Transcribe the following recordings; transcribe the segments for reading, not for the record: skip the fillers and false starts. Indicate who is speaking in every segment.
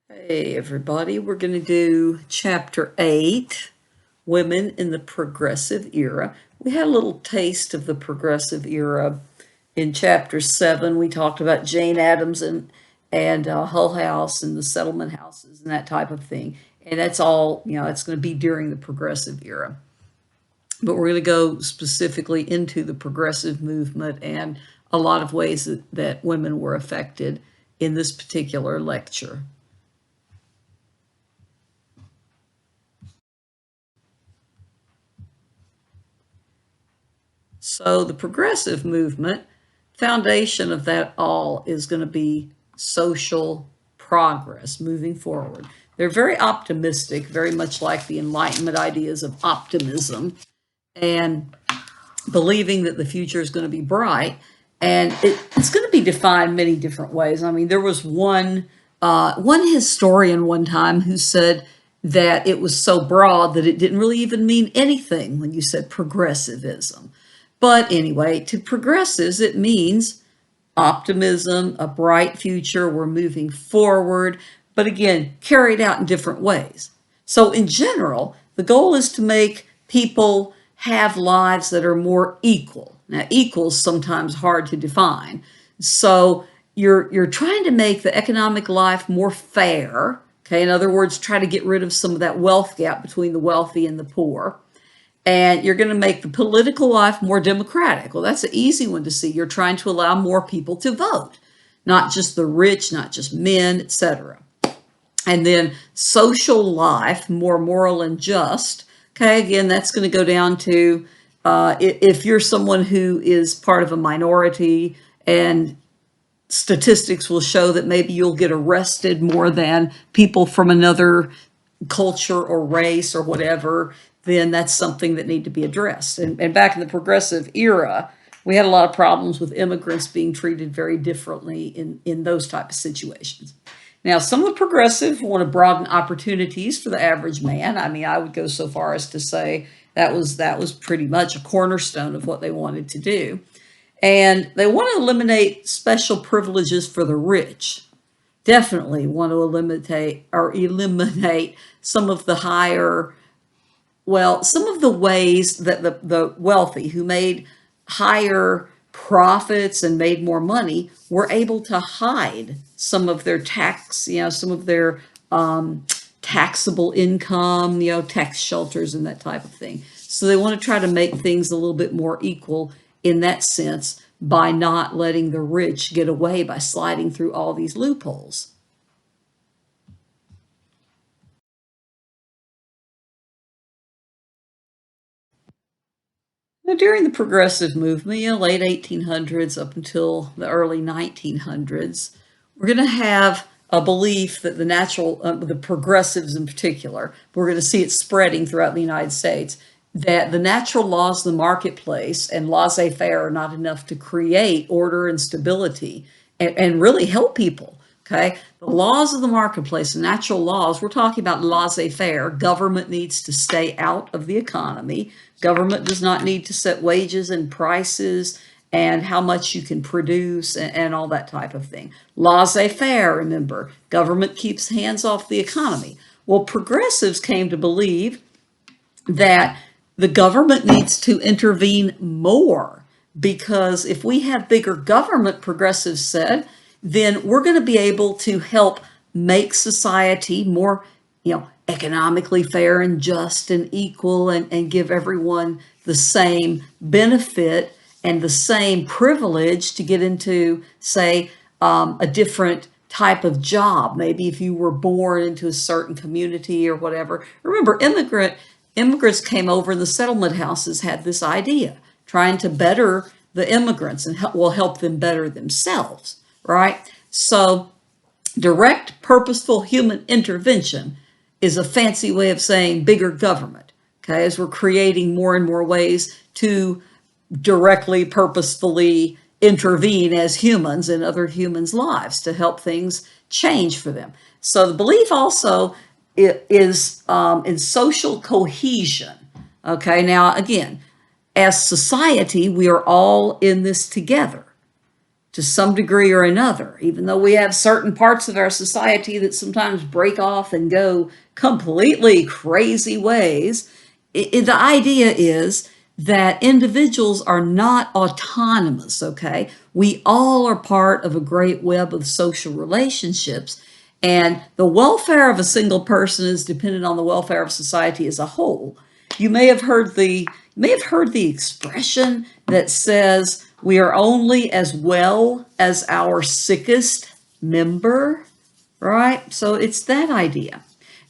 Speaker 1: Hey everybody, we're going to do chapter 8, Women in the Progressive Era. We had a little taste of the Progressive Era in chapter 7. We talked about Jane Addams and Hull House and the settlement houses and that type of thing. And that's all, it's going to be during the Progressive Era. But we're going to go specifically into the progressive movement and a lot of ways that women were affected in this particular lecture. So the progressive movement, foundation of that all is going to be social progress moving forward. They're very optimistic, very much like the Enlightenment ideas of optimism and believing that the future is going to be bright. And it's going to be defined many different ways. I mean, there was one historian one time who said that it was so broad that it didn't really even mean anything when you said progressivism. But anyway, to progressives, it means optimism, a bright future, we're moving forward, but again, carried out in different ways. So in general, the goal is to make people have lives that are more equal. Now, equal is sometimes hard to define. So you're trying to make the economic life more fair. Okay, in other words, try to get rid of some of that wealth gap between the wealthy and the poor. And you're going to make the political life more democratic. Well, that's an easy one to see. You're trying to allow more people to vote, not just the rich, not just men, etc. And then social life, more moral and just. Okay, again, that's going to go down to if you're someone who is part of a minority, and statistics will show that maybe you'll get arrested more than people from another culture or race or whatever, then that's something that need to be addressed. And back in the progressive era, we had a lot of problems with immigrants being treated very differently in those type of situations. Now, some of the progressives want to broaden opportunities for the average man. I mean, I would go so far as to say that was pretty much a cornerstone of what they wanted to do. And they want to eliminate special privileges for the rich. Definitely want to eliminate some of the some of the ways that the wealthy who made higher profits and made more money were able to hide some of their some of their taxable income, tax shelters and that type of thing. So they want to try to make things a little bit more equal in that sense by not letting the rich get away by sliding through all these loopholes. Now, during the progressive movement, late 1800s up until the early 1900s, we're going to have a belief that the progressives in particular, we're going to see it spreading throughout the United States, that the natural laws of the marketplace and laissez-faire are not enough to create order and stability and really help people. Okay, the laws of the marketplace, the natural laws, we're talking about laissez-faire. Government needs to stay out of the economy. Government does not need to set wages and prices and how much you can produce and all that type of thing. Laissez-faire, remember, government keeps hands off the economy. Well, progressives came to believe that the government needs to intervene more, because if we have bigger government, progressives said, then we're going to be able to help make society more, economically fair and just and equal, and give everyone the same benefit and the same privilege to get into, say, a different type of job. Maybe if you were born into a certain community or whatever. Remember, immigrants came over, and the settlement houses had this idea, trying to better the immigrants and help them better themselves, right? So direct, purposeful human intervention is a fancy way of saying bigger government, okay, as we're creating more and more ways to directly, purposefully intervene as humans in other humans' lives to help things change for them. So the belief also is in social cohesion. Okay, now again, as society, we are all in this together to some degree or another, even though we have certain parts of our society that sometimes break off and go completely crazy ways. The idea is that individuals are not autonomous, okay? We all are part of a great web of social relationships, and the welfare of a single person is dependent on the welfare of society as a whole. You may have heard the expression that says we are only as well as our sickest member, right? So it's that idea.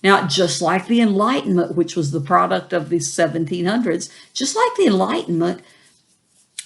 Speaker 1: Now, just like the Enlightenment, which was the product of the 1700s, just like the Enlightenment,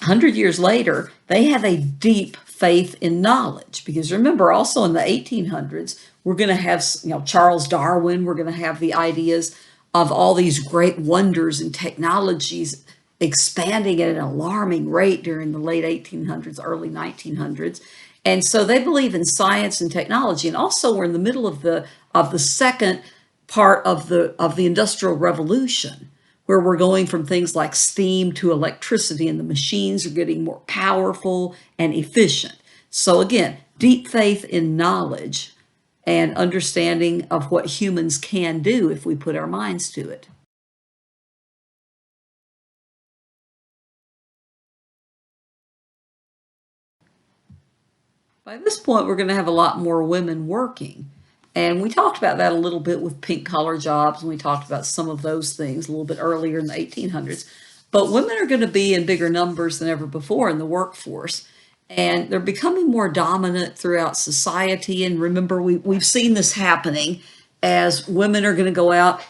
Speaker 1: 100 years later, they have a deep faith in knowledge. Because remember, also in the 1800s, we're going to have, Charles Darwin, we're going to have the ideas of all these great wonders and technologies expanding at an alarming rate during the late 1800s, early 1900s. And so they believe in science and technology. And also we're in the middle of the second part of the Industrial Revolution, where we're going from things like steam to electricity, and the machines are getting more powerful and efficient. So again, deep faith in knowledge and understanding of what humans can do if we put our minds to it. By this point, we're going to have a lot more women working. And we talked about that a little bit with pink collar jobs, and we talked about some of those things a little bit earlier in the 1800s. But women are going to be in bigger numbers than ever before in the workforce. And they're becoming more dominant throughout society. And remember, we've seen this happening as women are going to go out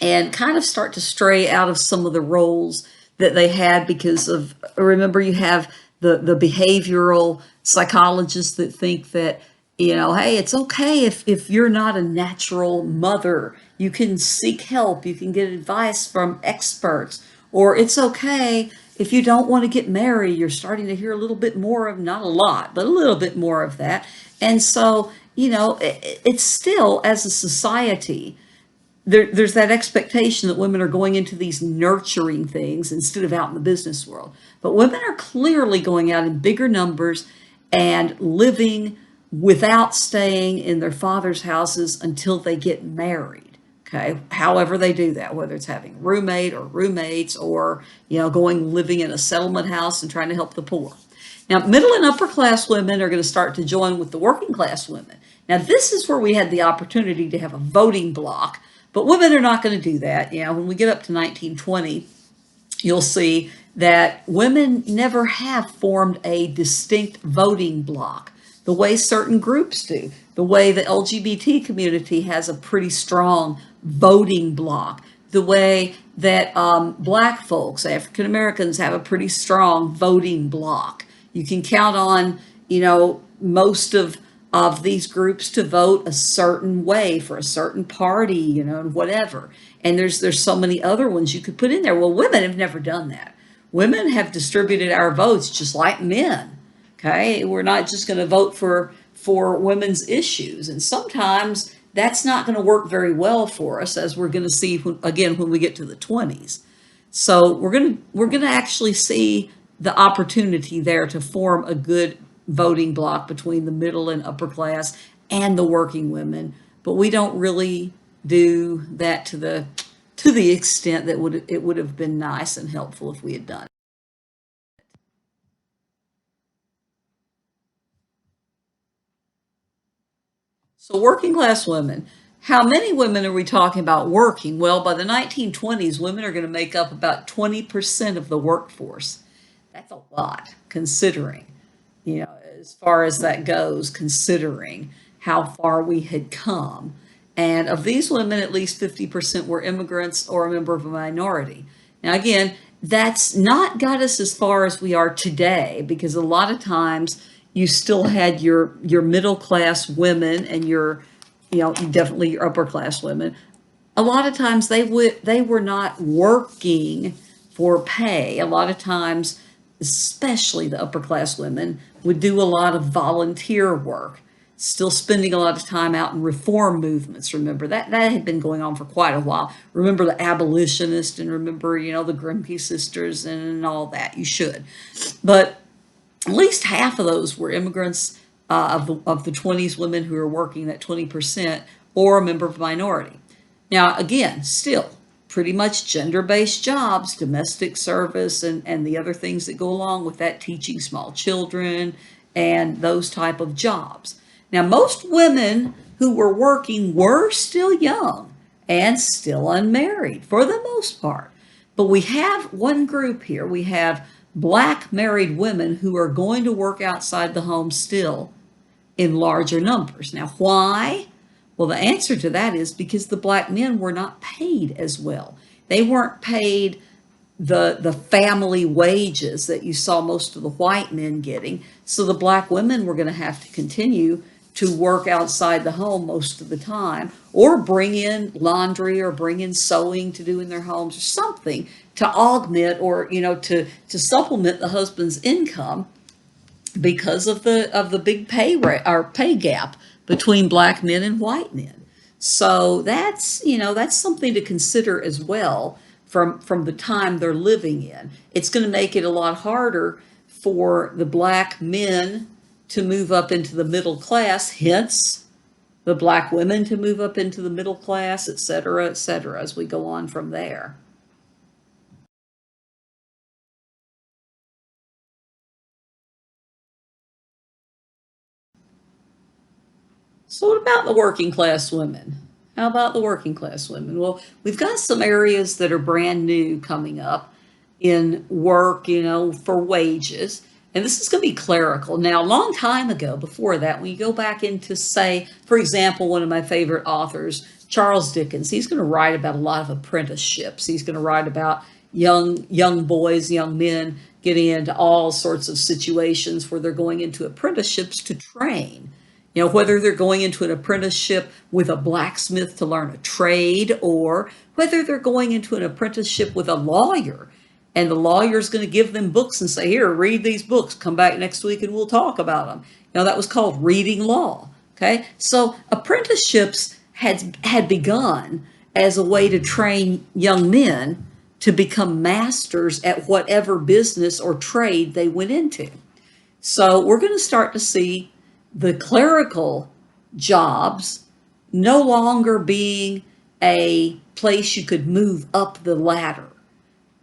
Speaker 1: and kind of start to stray out of some of the roles that they had because of, remember, you have the behavioral psychologists that think that, hey, it's okay if you're not a natural mother. You can seek help. You can get advice from experts. Or it's okay if you don't want to get married. You're starting to hear a little bit more of, not a lot, but a little bit more of that. And so, it's still, as a society, there's that expectation that women are going into these nurturing things instead of out in the business world. But women are clearly going out in bigger numbers and living without staying in their father's houses until they get married. Okay, however they do that, whether it's having a roommate or roommates, or going living in a settlement house and trying to help the poor. Now, middle and upper class women are going to start to join with the working class women. Now, this is where we had the opportunity to have a voting bloc, but women are not going to do that. When we get up to 1920, you'll see that women never have formed a distinct voting bloc the way certain groups do, the way the LGBT community has a pretty strong voting bloc, the way that Black folks, African Americans, have a pretty strong voting bloc. You can count on, most of these groups to vote a certain way for a certain party, and whatever. And there's so many other ones you could put in there. Well, women have never done that. Women have distributed our votes just like men. Okay, we're not just going to vote for women's issues, and sometimes that's not going to work very well for us, as we're going to see when we get to the 20s. So we're going to actually see the opportunity there to form a good voting bloc between the middle and upper class and the working women, but we don't really do that to the extent that it would have been nice and helpful if we had done. So working class women, how many women are we talking about working? Well, by the 1920s, women are going to make up about 20% of the workforce. That's a lot, considering, as far as that goes, considering how far we had come. And of these women, at least 50% were immigrants or a member of a minority. Now, again, that's not got us as far as we are today, because a lot of times you still had your middle class women and your, definitely your upper class women. A lot of times they were not working for pay. A lot of times, especially the upper class women, would do a lot of volunteer work, still spending a lot of time out in reform movements. Remember, that had been going on for quite a while. Remember the abolitionists, and remember, the Grimke sisters and all that. You should. But At least half of those were immigrants, of the 20s women who are working, that 20%, or a member of a minority. Now, again, still pretty much gender-based jobs, domestic service, and the other things that go along with that, teaching small children and those type of jobs. Now, most women who were working were still young and still unmarried for the most part. But we have one group here. We have black married women who are going to work outside the home still in larger numbers. Now, why? Well, the answer to that is because the black men were not paid as well. They weren't paid the family wages that you saw most of the white men getting. So the black women were going to have to continue to work outside the home most of the time, or bring in laundry or bring in sewing to do in their homes, or something to augment, or to supplement the husband's income, because of the big pay gap between black men and white men. So that's something to consider as well, from the time they're living in. It's going to make it a lot harder for the black men to move up into the middle class, hence the black women to move up into the middle class, et cetera, as we go on from there. So what about the working class women? How about the working class women? Well, we've got some areas that are brand new coming up in work, for wages. And this is going to be clerical. Now, a long time ago, before that, when you go back into, say, for example, one of my favorite authors, Charles Dickens, he's going to write about a lot of apprenticeships. He's going to write about young boys, young men getting into all sorts of situations where they're going into apprenticeships to train. Whether they're going into an apprenticeship with a blacksmith to learn a trade, or whether they're going into an apprenticeship with a lawyer, and the lawyer is going to give them books and say, here, read these books, come back next week and we'll talk about them. That was called reading law. Okay. So apprenticeships had begun as a way to train young men to become masters at whatever business or trade they went into. So we're going to start to see the clerical jobs no longer being a place you could move up the ladder.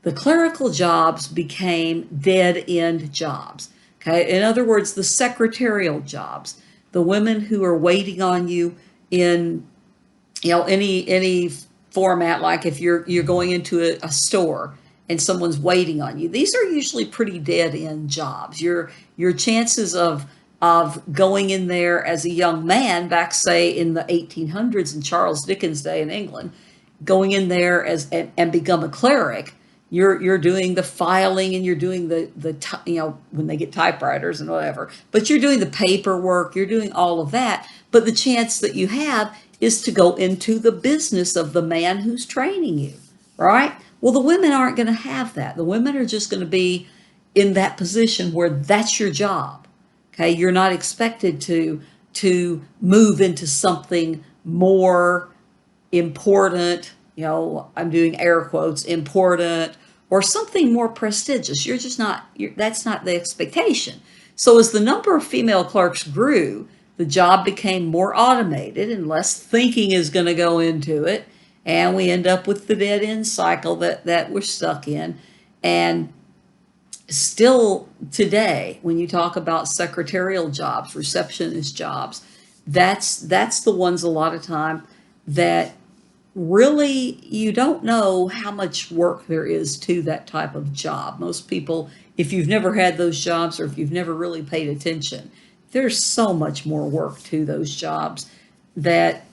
Speaker 1: The clerical jobs became dead end jobs. Okay. In other words, the secretarial jobs, the women who are waiting on you in, any format, like if you're going into a store and someone's waiting on you. These are usually pretty dead end jobs. Your chances of going in there as a young man, back say in the 1800s in Charles Dickens' day in England, going in there and become a cleric. You're doing the filing, and you're doing when they get typewriters and whatever, but you're doing the paperwork, you're doing all of that. But the chance that you have is to go into the business of the man who's training you, right? Well, the women aren't going to have that. The women are just going to be in that position where that's your job. Okay, you're not expected to move into something more important, I'm doing air quotes, important, or something more prestigious. You're just not, that's not the expectation. So as the number of female clerks grew, the job became more automated and less thinking is going to go into it. And we end up with the dead end cycle that we're stuck in. And still today, when you talk about secretarial jobs, receptionist jobs, that's the ones a lot of time that really you don't know how much work there is to that type of job. Most people, if you've never had those jobs, or if you've never really paid attention, there's so much more work to those jobs that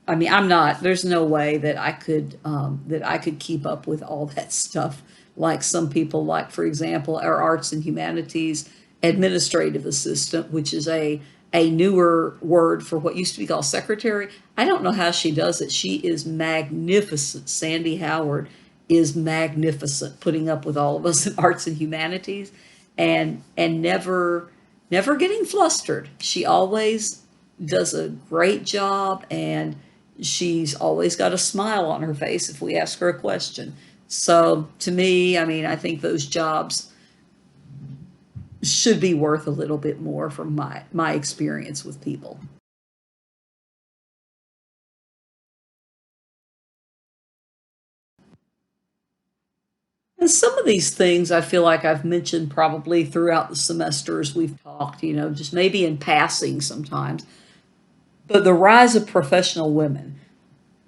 Speaker 1: I mean, there's no way that I could keep up with all that stuff like some people, like, for example, our arts and humanities administrative assistant, which is a newer word for what used to be called secretary. I don't know how she does it. She is magnificent. Sandy Howard is magnificent, putting up with all of us in arts and humanities, and never getting flustered. She always does a great job, and she's always got a smile on her face if we ask her a question. So to me, I mean, I think those jobs should be worth a little bit more from my experience with people. And some of these things I feel like I've mentioned probably throughout the semester as we've talked, just maybe in passing sometimes. But the rise of professional women.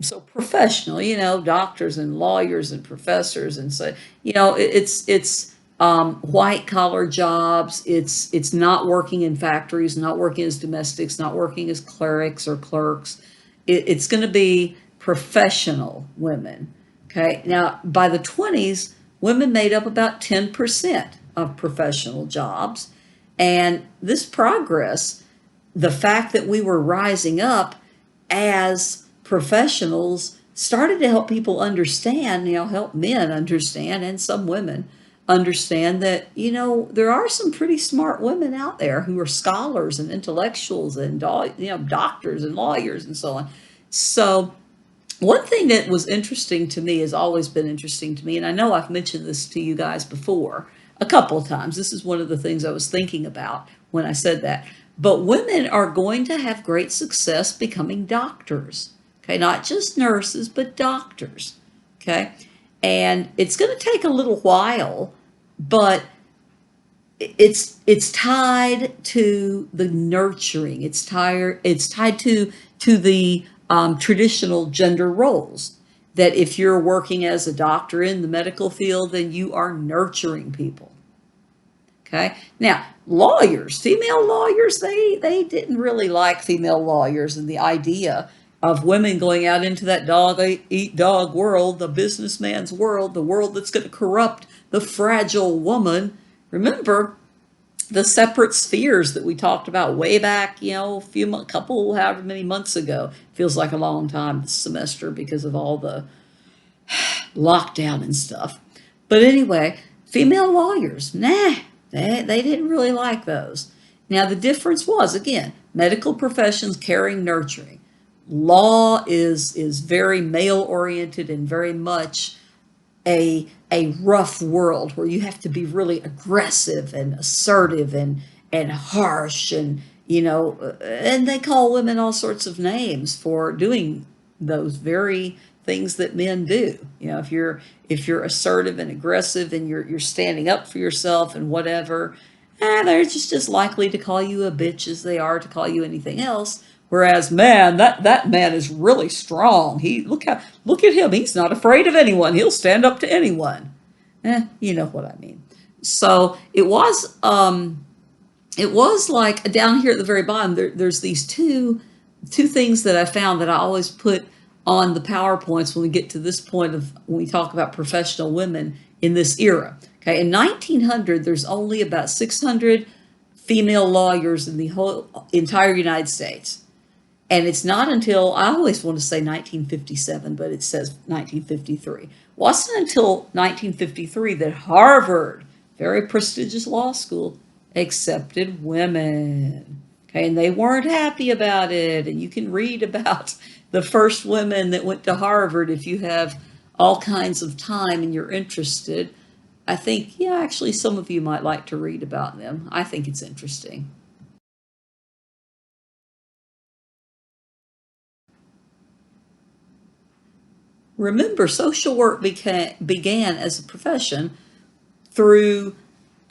Speaker 1: So professional, doctors and lawyers and professors, and so it's white collar jobs. It's not working in factories, not working as domestics, not working as clerics or clerks. It's going to be professional women. Okay, now by the 20s, women made up about 10% of professional jobs, and this progress, the fact that we were rising up as professionals, started to help people understand, help men understand, and some women understand that, there are some pretty smart women out there who are scholars and intellectuals and, doctors and lawyers and so on. So one thing that was interesting to me, has always been interesting to me, and I know I've mentioned this to you guys before a couple of times. This is one of the things I was thinking about when I said that. But women are going to have great success becoming doctors. Okay, not just nurses, but doctors. Okay, and it's going to take a little while, but it's tied to the nurturing. It's tied to the traditional gender roles. That if you're working as a doctor in the medical field, then you are nurturing people. Okay. Now, lawyers, female lawyers, they didn't really like female lawyers and the idea of women going out into that dog eat dog world, the businessman's world, the world that's going to corrupt the fragile woman. Remember the separate spheres that we talked about way back, couple, however many months ago. Feels like a long time this semester because of all the lockdown and stuff. But anyway, female lawyers, nah, they didn't really like those. Now, the difference was, again, medical professions caring, nurturing. Law is very male oriented and very much a rough world where you have to be really aggressive and assertive and harsh and they call women all sorts of names for doing those very things that men do. If you're assertive and aggressive and you're standing up for yourself and whatever, they're just as likely to call you a bitch as they are to call you anything else. Whereas man, that man is really strong. Look at him. He's not afraid of anyone. He'll stand up to anyone. You know what I mean. So it was like down here at the very bottom. There's these two things that I found that I always put on the PowerPoints when we get to this point of when we talk about professional women in this era. Okay, in 1900, there's only about 600 female lawyers in the whole entire United States. And it's not until, I always want to say 1957, but it says 1953. Wasn't until 1953 that Harvard, very prestigious law school, accepted women. Okay, and they weren't happy about it. And you can read about the first women that went to Harvard if you have all kinds of time and you're interested. I think, yeah, actually, some of you might like to read about them. I think it's interesting. Remember, social work began as a profession through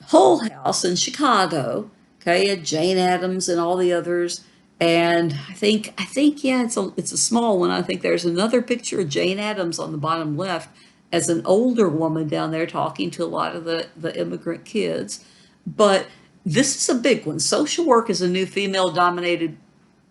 Speaker 1: Hull House in Chicago. Okay, and Jane Addams and all the others. And I think, yeah, it's a small one. I think there's another picture of Jane Addams on the bottom left as an older woman down there talking to a lot of the immigrant kids. But this is a big one. Social work is a new female dominated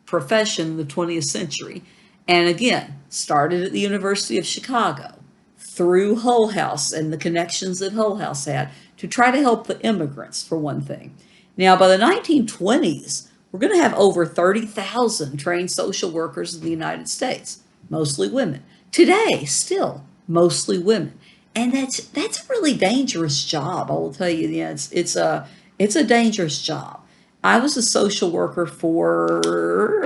Speaker 1: profession in the 20th century. And again, started at the University of Chicago through Hull House and the connections that Hull House had to try to help the immigrants, for one thing. Now, by the 1920s, we're going to have over 30,000 trained social workers in the United States, mostly women. Today, still mostly women. And that's a really dangerous job. I will tell you, yeah, it's a dangerous job. I was a social worker for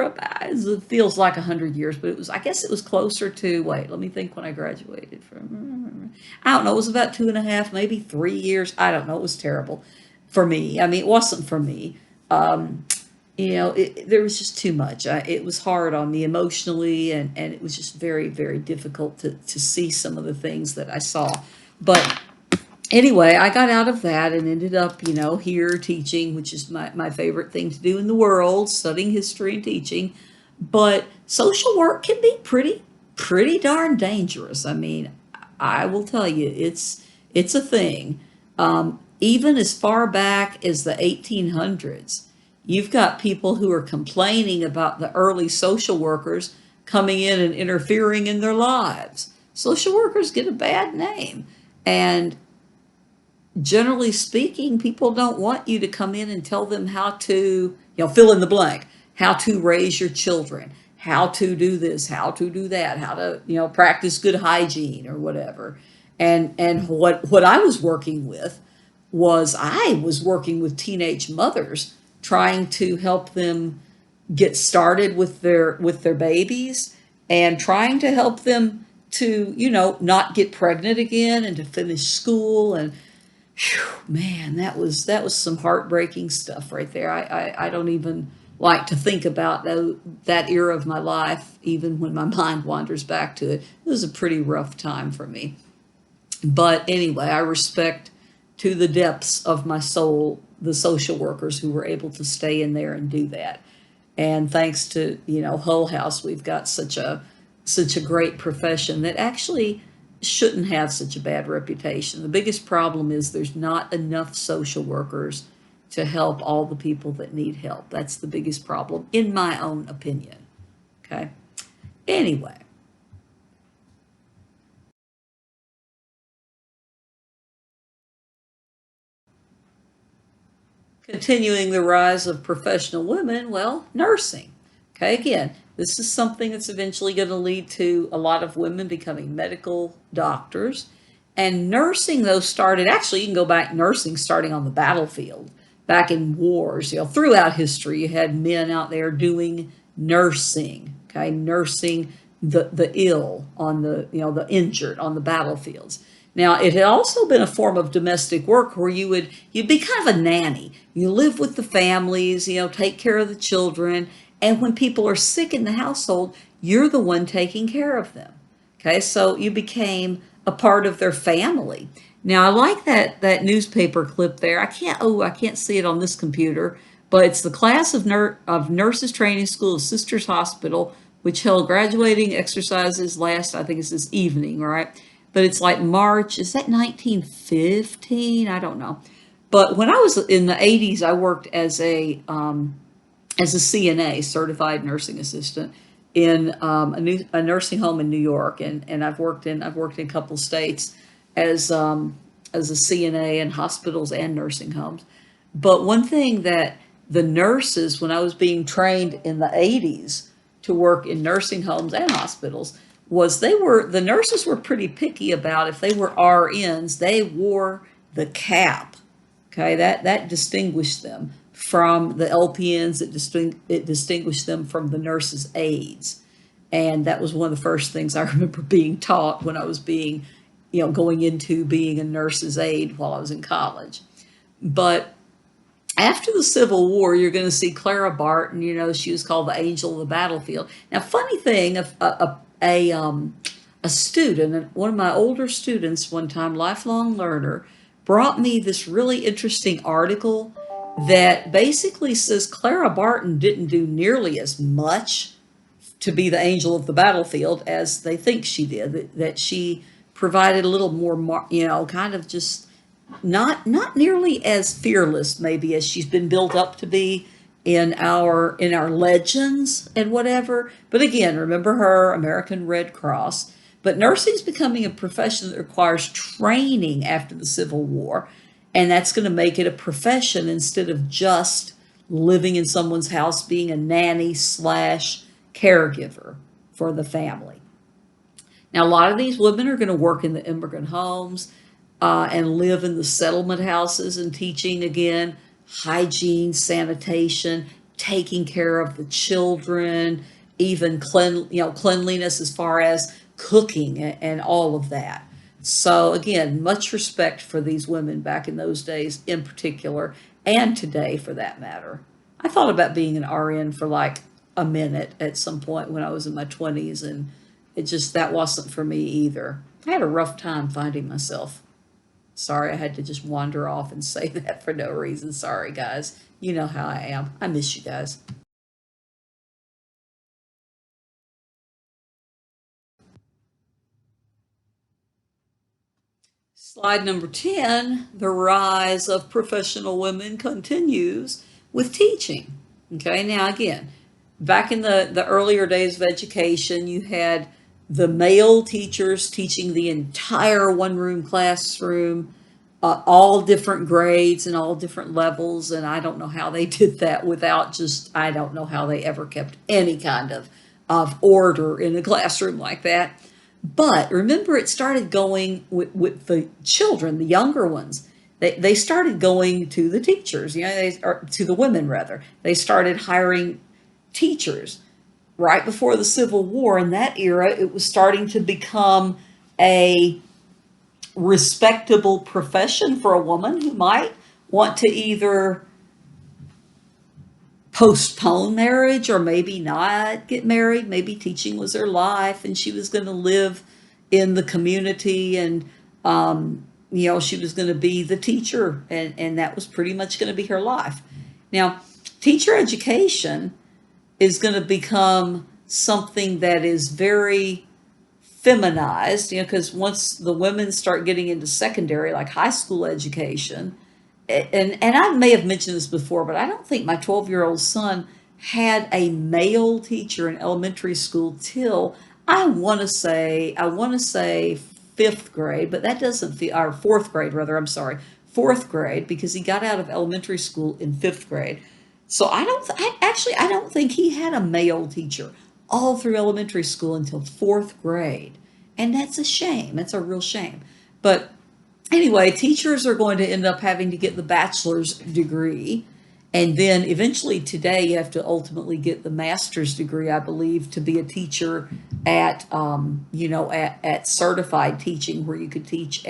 Speaker 1: about, it feels like 100 years, but I guess it was closer to, wait, let me think when I graduated from, I don't know, it was about 2.5, maybe 3 years. I don't know. It was terrible. for me. I mean, it wasn't for me. Um, there was just too much. It was hard on me emotionally, and it was just very, very difficult to see some of the things that I saw. But anyway, I got out of that and ended up, here teaching, which is my favorite thing to do in the world, studying history and teaching. But social work can be pretty darn dangerous. I mean, I will tell you, it's a thing. Even as far back as the 1800s, you've got people who are complaining about the early social workers coming in and interfering in their lives. Social workers get a bad name. And generally speaking, people don't want you to come in and tell them how to, fill in the blank, how to raise your children, how to do this, how to do that, how to, practice good hygiene or whatever. And what I was working with was I was working with teenage mothers trying to help them get started with their babies and trying to help them to, not get pregnant again and to finish school. And whew, man, that was some heartbreaking stuff right there. I don't even like to think about that era of my life, even when my mind wanders back to it. It was a pretty rough time for me. But anyway, I respect to the depths of my soul the social workers who were able to stay in there and do that. And thanks to, Hull House, we've got such a great profession that actually shouldn't have such a bad reputation. The biggest problem is there's not enough social workers to help all the people that need help. That's the biggest problem, in my own opinion. Okay. Anyway, continuing the rise of professional women, well, nursing. Okay, again, this is something that's eventually going to lead to a lot of women becoming medical doctors. And nursing, though, started actually, you can go back nursing starting on the battlefield, back in wars. Throughout history, you had men out there doing nursing, okay, nursing the ill on the injured on the battlefields. Now, it had also been a form of domestic work where you'd be kind of a nanny. You live with the families, take care of the children, and when people are sick in the household, you're the one taking care of them. Okay, so you became a part of their family. Now, I like that newspaper clip there. I can't see it on this computer, but it's the class of nurses training school of Sisters Hospital, which held graduating exercises last, I think it's this evening, right? But it's like March, is that 1915? I don't know. But when I was in the 80s, I worked as a CNA, certified nursing assistant, in a nursing home in New York, and I've worked in a couple states as a CNA in hospitals and nursing homes. But one thing that the nurses, when I was being trained in the 80s to work in nursing homes and hospitals, was the nurses were pretty picky about if they were RNs, they wore the cap. Okay, that distinguished them from the LPNs. It distinguished them from the nurses' aides, and that was one of the first things I remember being taught when I was going into being a nurse's aide while I was in college. But after the Civil War, you're going to see Clara Barton. She was called the Angel of the Battlefield. Now, funny thing, a student, one of my older students, one time, lifelong learner, brought me this really interesting article that basically says Clara Barton didn't do nearly as much to be the angel of the battlefield as they think she did. That she provided a little more, kind of just not nearly as fearless maybe as she's been built up to be in our legends and whatever. But again, remember her American Red Cross. But nursing is becoming a profession that requires training after the Civil War, and that's going to make it a profession instead of just living in someone's house, being a nanny slash caregiver for the family. Now, a lot of these women are going to work in the immigrant homes and live in the settlement houses and teaching again hygiene, sanitation, taking care of the children, even cleanliness as far as cooking and all of that. So again, much respect for these women back in those days in particular, and today for that matter. I thought about being an RN for like a minute at some point when I was in my 20s, and that wasn't for me either. I had a rough time finding myself. Sorry, I had to just wander off and say that for no reason. Sorry, guys. You know how I am. I miss you guys. Slide number 10, the rise of professional women continues with teaching. Okay, now again, back in the earlier days of education, you had the male teachers teaching the entire one room classroom, all different grades and all different levels. And I don't know how they did that without I don't know how they ever kept any kind of order in a classroom like that. But remember, it started going with the children, the younger ones. They started going to the teachers, or to the women rather. They started hiring teachers right before the Civil War. In that era, it was starting to become a respectable profession for a woman who might want to either postpone marriage or maybe not get married. Maybe teaching was her life and she was going to live in the community, and she was going to be the teacher, and that was pretty much going to be her life. Now, teacher education is going to become something that is very feminized, because once the women start getting into secondary, like high school education, and I may have mentioned this before, but I don't think my 12-year-old son had a male teacher in elementary school till I want to say fifth grade, but that doesn't feel, or fourth grade rather, I'm sorry, fourth grade, because he got out of elementary school in fifth grade. So I don't think he had a male teacher all through elementary school until fourth grade. And that's a shame. That's a real shame. But anyway, teachers are going to end up having to get the bachelor's degree. And then eventually today you have to ultimately get the master's degree, I believe, to be a teacher at certified teaching, where you could teach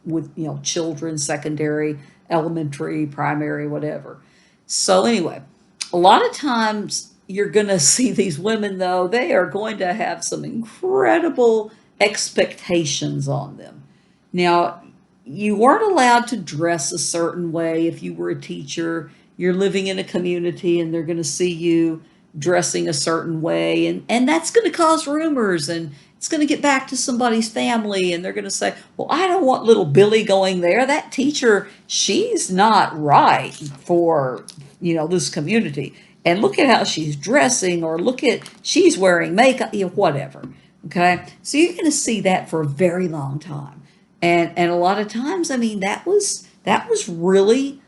Speaker 1: with children, secondary, elementary, primary, whatever. So anyway, a lot of times you're going to see these women, though, they are going to have some incredible expectations on them. Now, you weren't allowed to dress a certain way if you were a teacher. You're living in a community and they're going to see you dressing a certain way. And that's going to cause rumors, and it's going to get back to somebody's family, and they're going to say, well, I don't want little Billy going there. That teacher, she's not right for, this community. And look at how she's dressing, or look at, she's wearing makeup, whatever. Okay. So you're going to see that for a very long time. And a lot of times, I mean, that was a really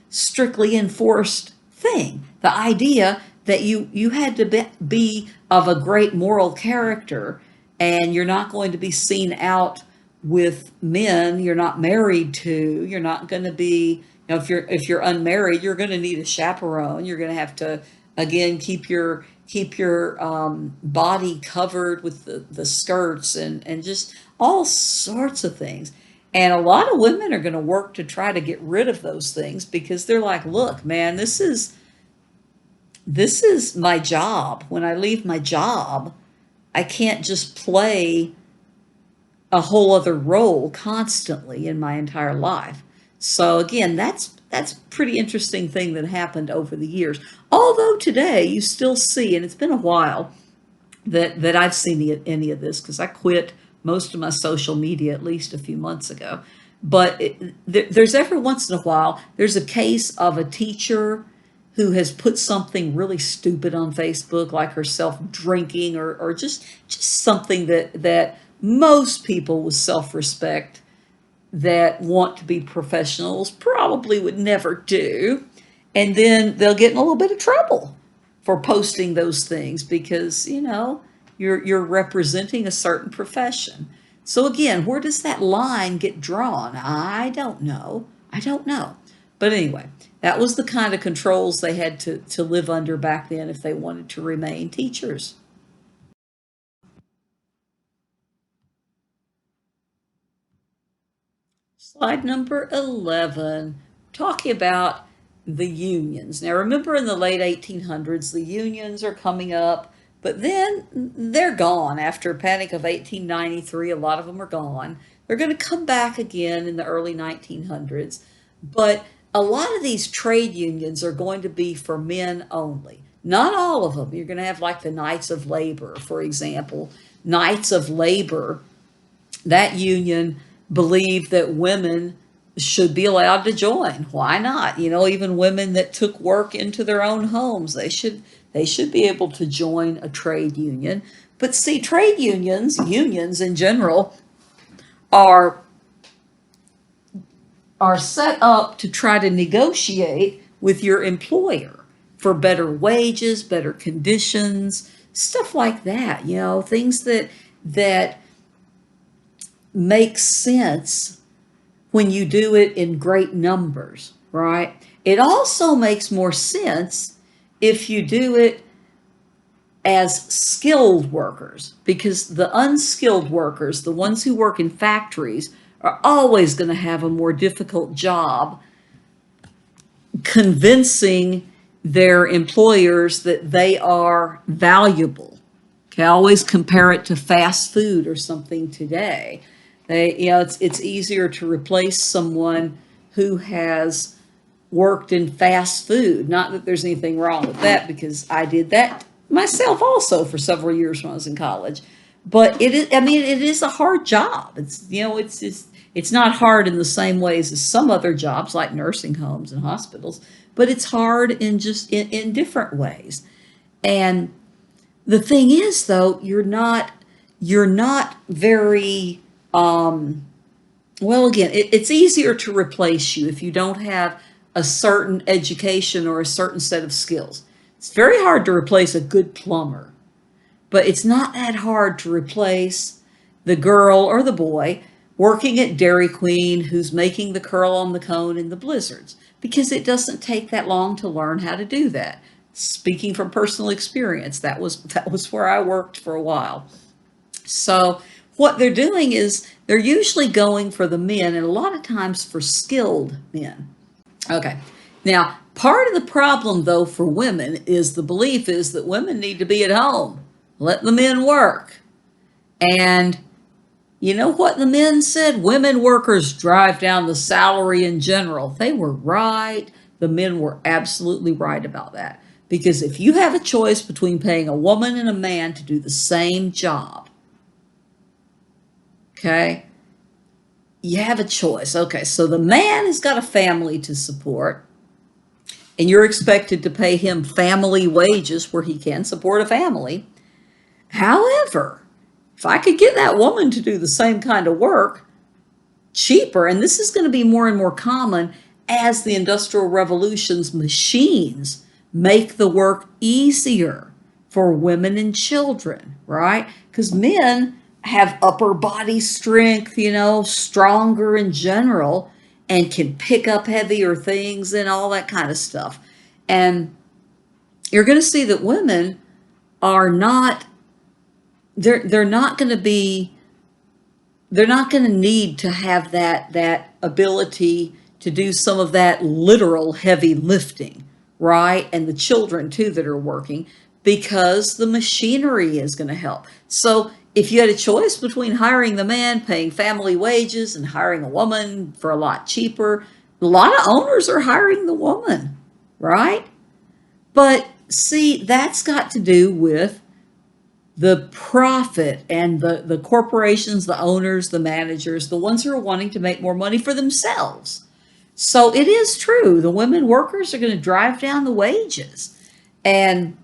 Speaker 1: strictly enforced thing. The idea that you had to be of a great moral character, and you're not going to be seen out with men you're not married to. You're not going to be, if you're unmarried, you're going to need a chaperone. You're going to have to, again, keep your body covered with the skirts, and just all sorts of things. And a lot of women are going to work to try to get rid of those things, because they're like, look, man, this is my job. When I leave my job, I can't just play a whole other role constantly in my entire life. So again, that's a pretty interesting thing that happened over the years. Although today you still see, and it's been a while that I've seen any of this, because I quit most of my social media at least a few months ago. But there's every once in a while, there's a case of a teacher who has put something really stupid on Facebook, like herself drinking, or just something that most people with self-respect that want to be professionals probably would never do. And then they'll get in a little bit of trouble for posting those things, because, you're representing a certain profession. So again, where does that line get drawn? I don't know. I don't know. But anyway, that was the kind of controls they had to live under back then if they wanted to remain teachers. Slide number 11, talking about the unions. Now, remember in the late 1800s, the unions are coming up, but then they're gone. After Panic of 1893, a lot of them are gone. They're going to come back again in the early 1900s, but a lot of these trade unions are going to be for men only. Not all of them. You're going to have like the Knights of Labor, for example. Knights of Labor, that union believed that women should be allowed to join. Why not? You know, even women that took work into their own homes, they should be able to join a trade union. But see, trade unions in general, are are set up to try to negotiate with your employer for better wages, better conditions, stuff like that. You know, things that make sense when you do it in great numbers, right? It also makes more sense if you do it as skilled workers, because the unskilled workers, the ones who work in factories, are always going to have a more difficult job convincing their employers that they are valuable. Okay, I always compare it to fast food or something today. It's easier to replace someone who has worked in fast food. Not that there's anything wrong with that, because I did that myself also for several years when I was in college. But it is, I mean, it is a hard job. It's not hard in the same ways as some other jobs like nursing homes and hospitals, but it's hard in different ways. And the thing is, though, you're not very well, again, it's easier to replace you if you don't have a certain education or a certain set of skills. It's very hard to replace a good plumber, but it's not that hard to replace the girl or the boy working at Dairy Queen who's making the curl on the cone in the blizzards, because it doesn't take that long to learn how to do that. Speaking from personal experience, that was where I worked for a while. So what they're doing is they're usually going for the men, and a lot of times for skilled men. Okay. Now, part of the problem, though, for women is the belief is that women need to be at home, let the men work. And you know what the men said? Women workers drive down the salary in general. They were right. The men were absolutely right about that. Because if you have a choice between paying a woman and a man to do the same job, okay, you have a choice. Okay, so the man has got a family to support, and you're expected to pay him family wages where he can support a family. However, if I could get that woman to do the same kind of work cheaper, and this is going to be more and more common as the Industrial Revolution's machines make the work easier for women and children, right? Because men have upper body strength, stronger in general, and can pick up heavier things and all that kind of stuff. And you're going to see that women are not, they're not going to be, they're not going to need to have that ability to do some of that literal heavy lifting, right? And the children too that are working, because the machinery is going to help. So if you had a choice between hiring the man, paying family wages, and hiring a woman for a lot cheaper, a lot of owners are hiring the woman, right? But see, that's got to do with the profit and the corporations, the owners, the managers, the ones who are wanting to make more money for themselves. So it is true, the women workers are going to drive down the wages. And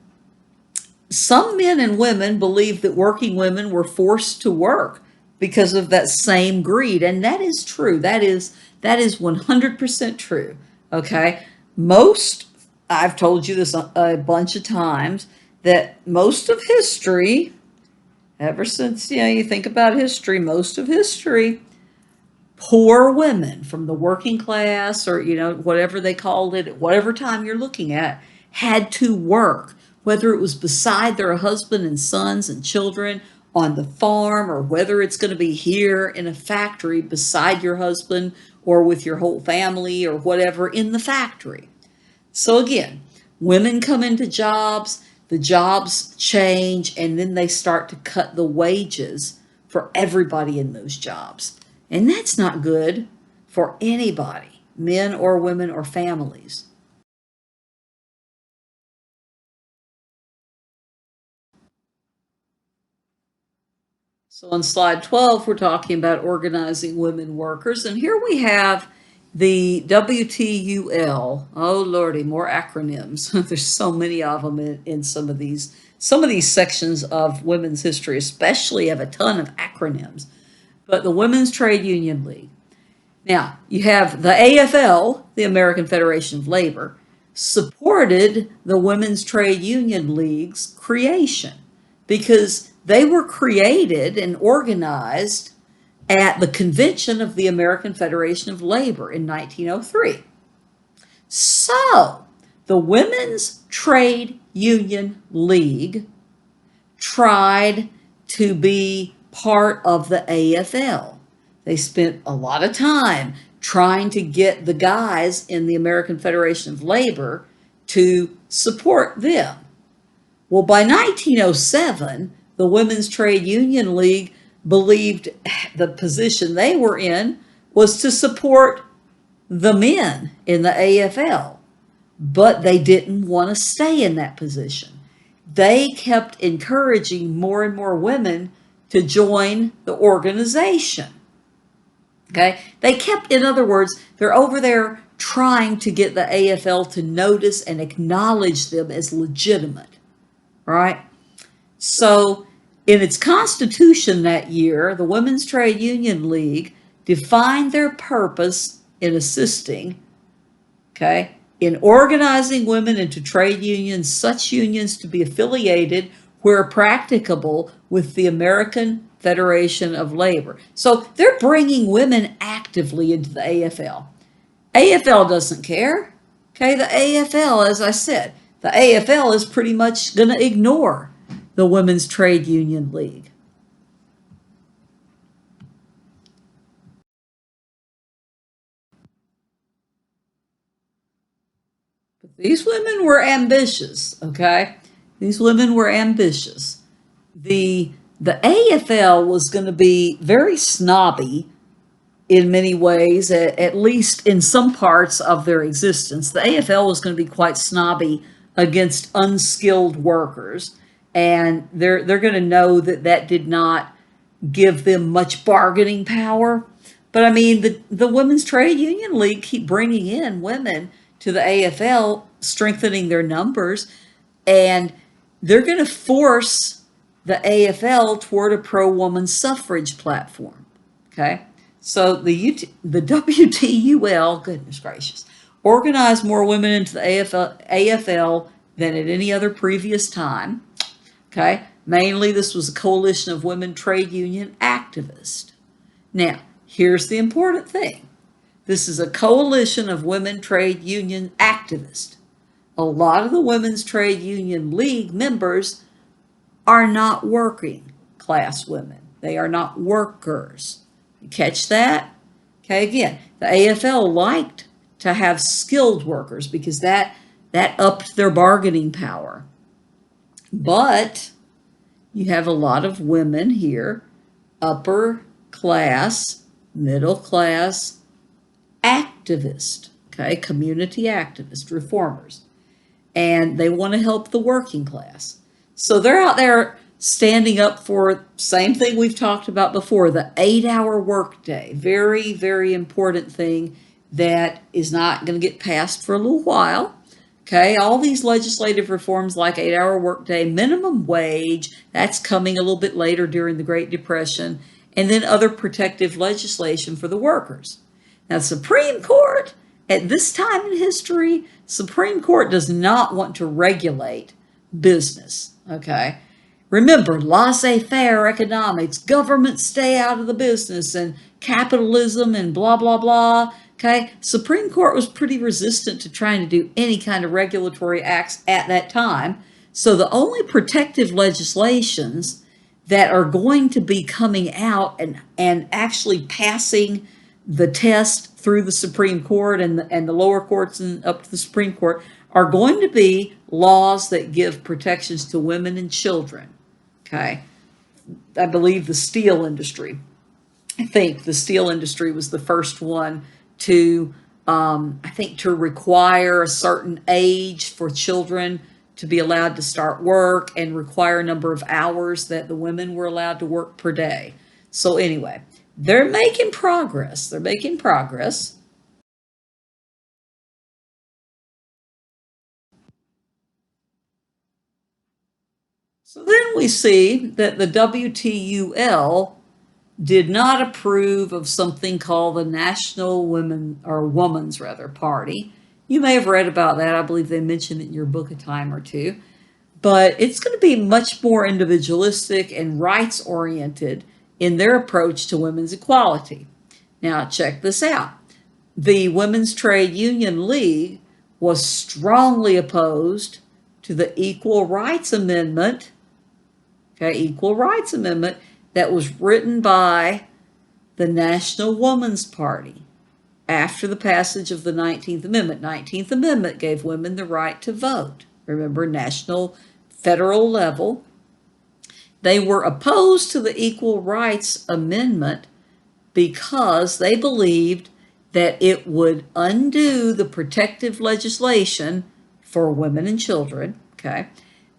Speaker 1: some men and women believe that working women were forced to work because of that same greed. And that is true. That is 100% true. Okay. I've told you this a bunch of times, that most of history, ever since, you think about history, most of history, poor women from the working class, or, whatever they called it, at whatever time you're looking at, had to work, whether it was beside their husband and sons and children on the farm, or whether it's going to be here in a factory beside your husband or with your whole family or whatever in the factory. So again, women come into jobs, the jobs change, and then they start to cut the wages for everybody in those jobs. And that's not good for anybody, men or women or families. So on slide 12, we're talking about organizing women workers. And here we have the WTUL. Oh, Lordy, more acronyms. There's so many of them in some of these. Some of these sections of women's history especially have a ton of acronyms. But the Women's Trade Union League. Now, you have the AFL, the American Federation of Labor, supported the Women's Trade Union League's creation because they were created and organized at the convention of the American Federation of Labor in 1903. So, the Women's Trade Union League tried to be part of the AFL. They spent a lot of time trying to get the guys in the American Federation of Labor to support them. Well, by 1907, the Women's Trade Union League believed the position they were in was to support the men in the AFL, but they didn't want to stay in that position. They kept encouraging more and more women to join the organization. Okay, they kept, in other words, they're over there trying to get the AFL to notice and acknowledge them as legitimate, right? So in its constitution that year, the Women's Trade Union League defined their purpose in assisting, okay, in organizing women into trade unions, such unions to be affiliated where practicable with the American Federation of Labor. So they're bringing women actively into the AFL. AFL doesn't care. Okay, the AFL, as I said, the AFL is pretty much going to ignore the Women's Trade Union League. But these women were ambitious, okay? These women were ambitious. The AFL was going to be very snobby in many ways, at least in some parts of their existence. The AFL was going to be quite snobby against unskilled workers, and they're going to know that that did not give them much bargaining power. But I mean, the Women's Trade Union League keep bringing in women to the AFL, strengthening their numbers, and they're going to force the AFL toward a pro-woman suffrage platform. Okay, so the WTUL, goodness gracious, organized more women into the AFL than at any other previous time. Okay, mainly this was a coalition of women trade union activists. Now, here's the important thing. This is a coalition of women trade union activists. A lot of the Women's Trade Union League members are not working class women. They are not workers. You catch that? Okay, again, the AFL liked to have skilled workers because that upped their bargaining power. But you have a lot of women here, upper class, middle class, activist, okay, community activist, reformers, and they want to help the working class. So they're out there standing up for same thing we've talked about before, the 8-hour workday. Very, very important thing that is not going to get passed for a little while. Okay, all these legislative reforms like 8-hour workday, minimum wage, that's coming a little bit later during the Great Depression, and then other protective legislation for the workers. Now, Supreme Court, at this time in history, Supreme Court does not want to regulate business, okay? Remember, laissez-faire economics, government stay out of the business, and capitalism and blah, blah, blah, okay? Supreme Court was pretty resistant to trying to do any kind of regulatory acts at that time. So the only protective legislations that are going to be coming out and actually passing the test through the Supreme Court and the lower courts and up to the Supreme Court are going to be laws that give protections to women and children. Okay. I believe the steel industry, I think the steel industry was the first one to, I think, to require a certain age for children to be allowed to start work and require a number of hours that the women were allowed to work per day. So anyway, they're making progress. They're making progress. So then we see that the WTUL did not approve of something called the National Women or Women's rather Party. You may have read about that. I believe they mentioned it in your book a time or two. But it's going to be much more individualistic and rights oriented in their approach to women's equality. Now, check this out. The Women's Trade Union League was strongly opposed to the Equal Rights Amendment, okay, Equal Rights Amendment that was written by the National Woman's Party after the passage of the 19th Amendment. 19th Amendment gave women the right to vote. Remember, national, federal level. They were opposed to the Equal Rights Amendment because they believed that it would undo the protective legislation for women and children, okay,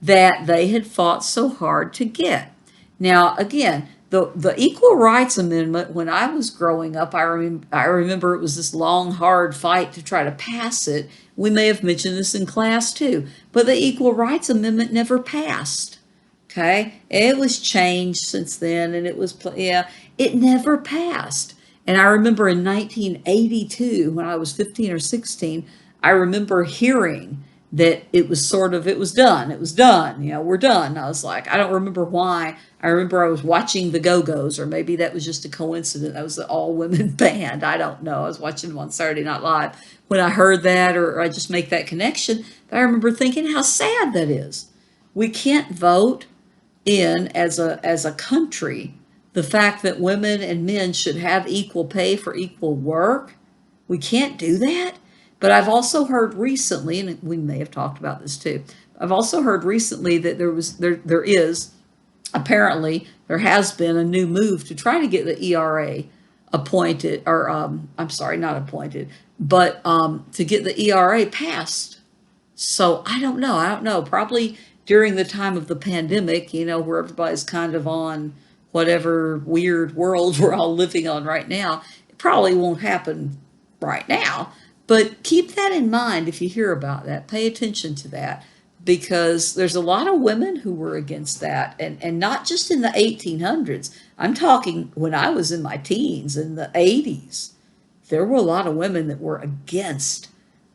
Speaker 1: that they had fought so hard to get. Now, again, the Equal Rights Amendment, when I was growing up, I remember it was this long, hard fight to try to pass it. We may have mentioned this in class too, but the Equal Rights Amendment never passed. Okay, it was changed since then, and it was, yeah, it never passed. And I remember in 1982, when I was 15 or 16, I remember hearing that it was sort of, it was done. It was done. You know, we're done. I was like, I don't remember why. I remember I was watching the Go-Go's, or maybe that was just a coincidence. That was the all-women band. I don't know. I was watching them on Saturday Night Live when I heard that, or I just make that connection. But I remember thinking how sad that is. We can't vote in as a country the fact that women and men should have equal pay for equal work. We can't do that. But I've also heard recently, and we may have talked about this too, I've also heard recently that there is apparently there has been a new move to try to get the ERA appointed, or I'm sorry, not appointed, but to get the ERA passed. So I don't know. I don't know. Probably during the time of the pandemic, you know, where everybody's kind of on whatever weird world we're all living on right now, it probably won't happen right now. But keep that in mind if you hear about that. Pay attention to that, because there's a lot of women who were against that, and not just in the 1800s. I'm talking when I was in my teens, in the 80s. There were a lot of women that were against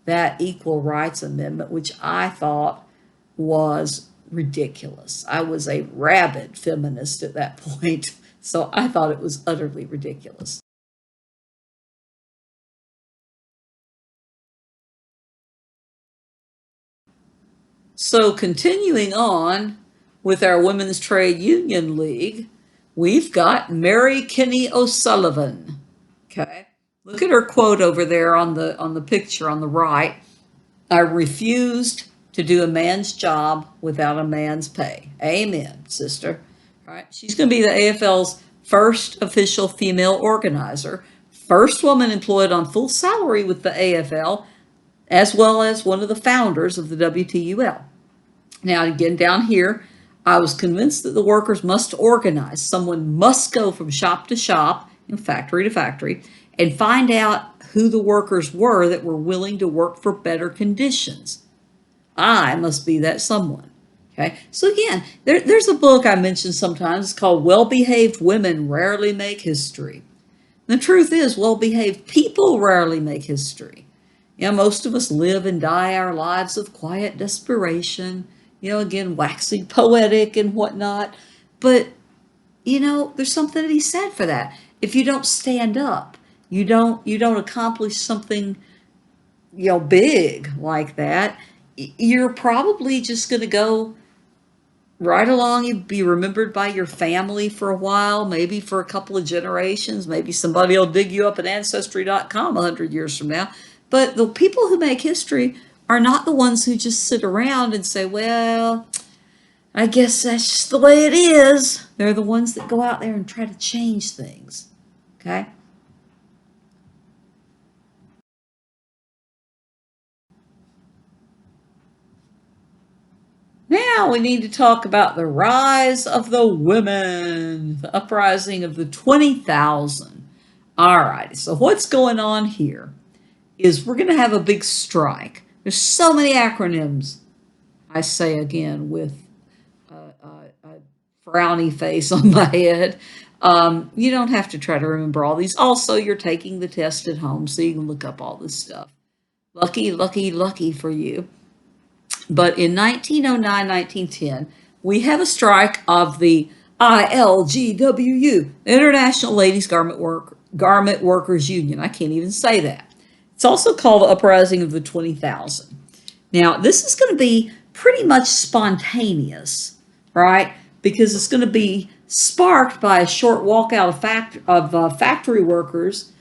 Speaker 1: that Equal Rights Amendment, which I thought was ridiculous. I was a rabid feminist at that point, so I thought it was utterly ridiculous. So continuing on with our Women's Trade Union League, we've got Mary Kinney O'Sullivan. Okay. Look at her quote over there on the picture on the right. I refused to do a man's job without a man's pay. Amen, sister. All right. She's going to be the AFL's first official female organizer, first woman employed on full salary with the AFL, as well as one of the founders of the WTUL. Now, again, down here, I was convinced that the workers must organize. Someone must go from shop to shop, factory to factory, and find out who the workers were that were willing to work for better conditions. I must be that someone. Okay. So again, there's a book I mention sometimes. It's called Well-Behaved Women Rarely Make History. The truth is, well-behaved people rarely make history. You know, most of us live and die our lives of quiet desperation, you know, again, waxing poetic and whatnot. But, you know, there's something to be said for that. If you don't stand up, you don't accomplish something, you know, big like that, you're probably just going to go right along, you'd be remembered by your family for a while, maybe for a couple of generations. Maybe somebody will dig you up at Ancestry.com 100 years from now. But the people who make history are not the ones who just sit around and say, well, I guess that's just the way it is. They're the ones that go out there and try to change things. Okay? Now we need to talk about the rise of the women, the uprising of the 20,000. All right, so what's going on here is we're going to have a big strike. There's so many acronyms, I say again, with a frowny face on my head. You don't have to try to remember all these. Also, you're taking the test at home, so you can look up all this stuff. Lucky, lucky, lucky for you. But in 1909, 1910, we have a strike of the ILGWU, International Ladies Garment Workers Union. I can't even say that. It's also called the Uprising of the 20,000. Now, this is going to be pretty much spontaneous, right? Because it's going to be sparked by a short walkout of factory workers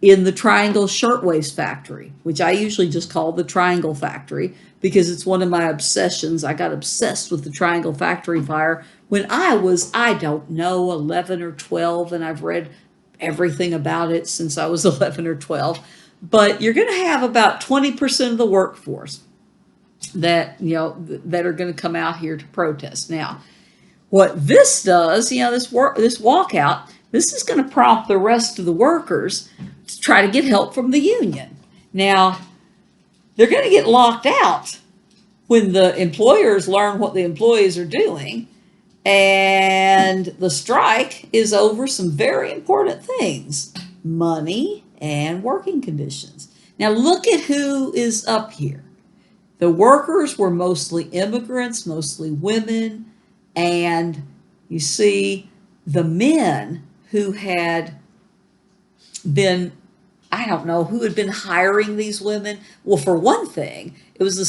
Speaker 1: in the Triangle Shirtwaist Factory, which I usually just call the Triangle Factory because it's one of my obsessions. I got obsessed with the Triangle Factory fire when I was, I don't know, 11 or 12, and I've read everything about it since I was 11 or 12. But you're going to have about 20% of the workforce that, that are going to come out here to protest. Now, what this does, this walkout, this is going to prompt the rest of the workers to try to get help from the union. Now, they're going to get locked out when the employers learn what the employees are doing, and the strike is over some very important things: money and working conditions. Now, look at who is up here. The workers were mostly immigrants, mostly women, and you see the men who had been, I don't know, who had been hiring these women. Well, for one thing, it was the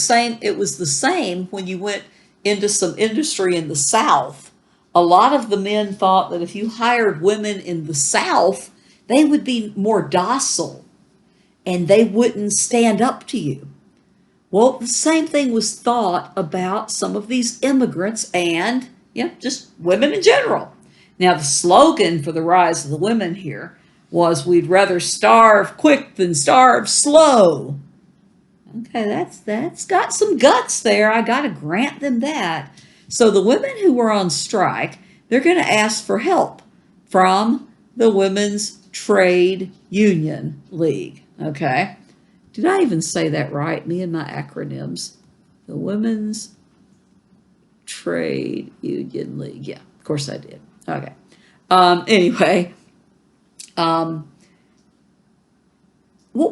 Speaker 1: same when you went into some industry in the South. A lot of the men thought that if you hired women in the South, they would be more docile and they wouldn't stand up to you. Well, the same thing was thought about some of these immigrants and, just women in general. Now, the slogan for the rise of the women here was, "We'd rather starve quick than starve slow." Okay, that's got some guts there. I got to grant them that. So the women who were on strike, they're going to ask for help from the Women's Trade Union League. Okay. Did I even say that right? Me and my acronyms. The Women's Trade Union League. Yeah, of course I did. Okay. Anyway, what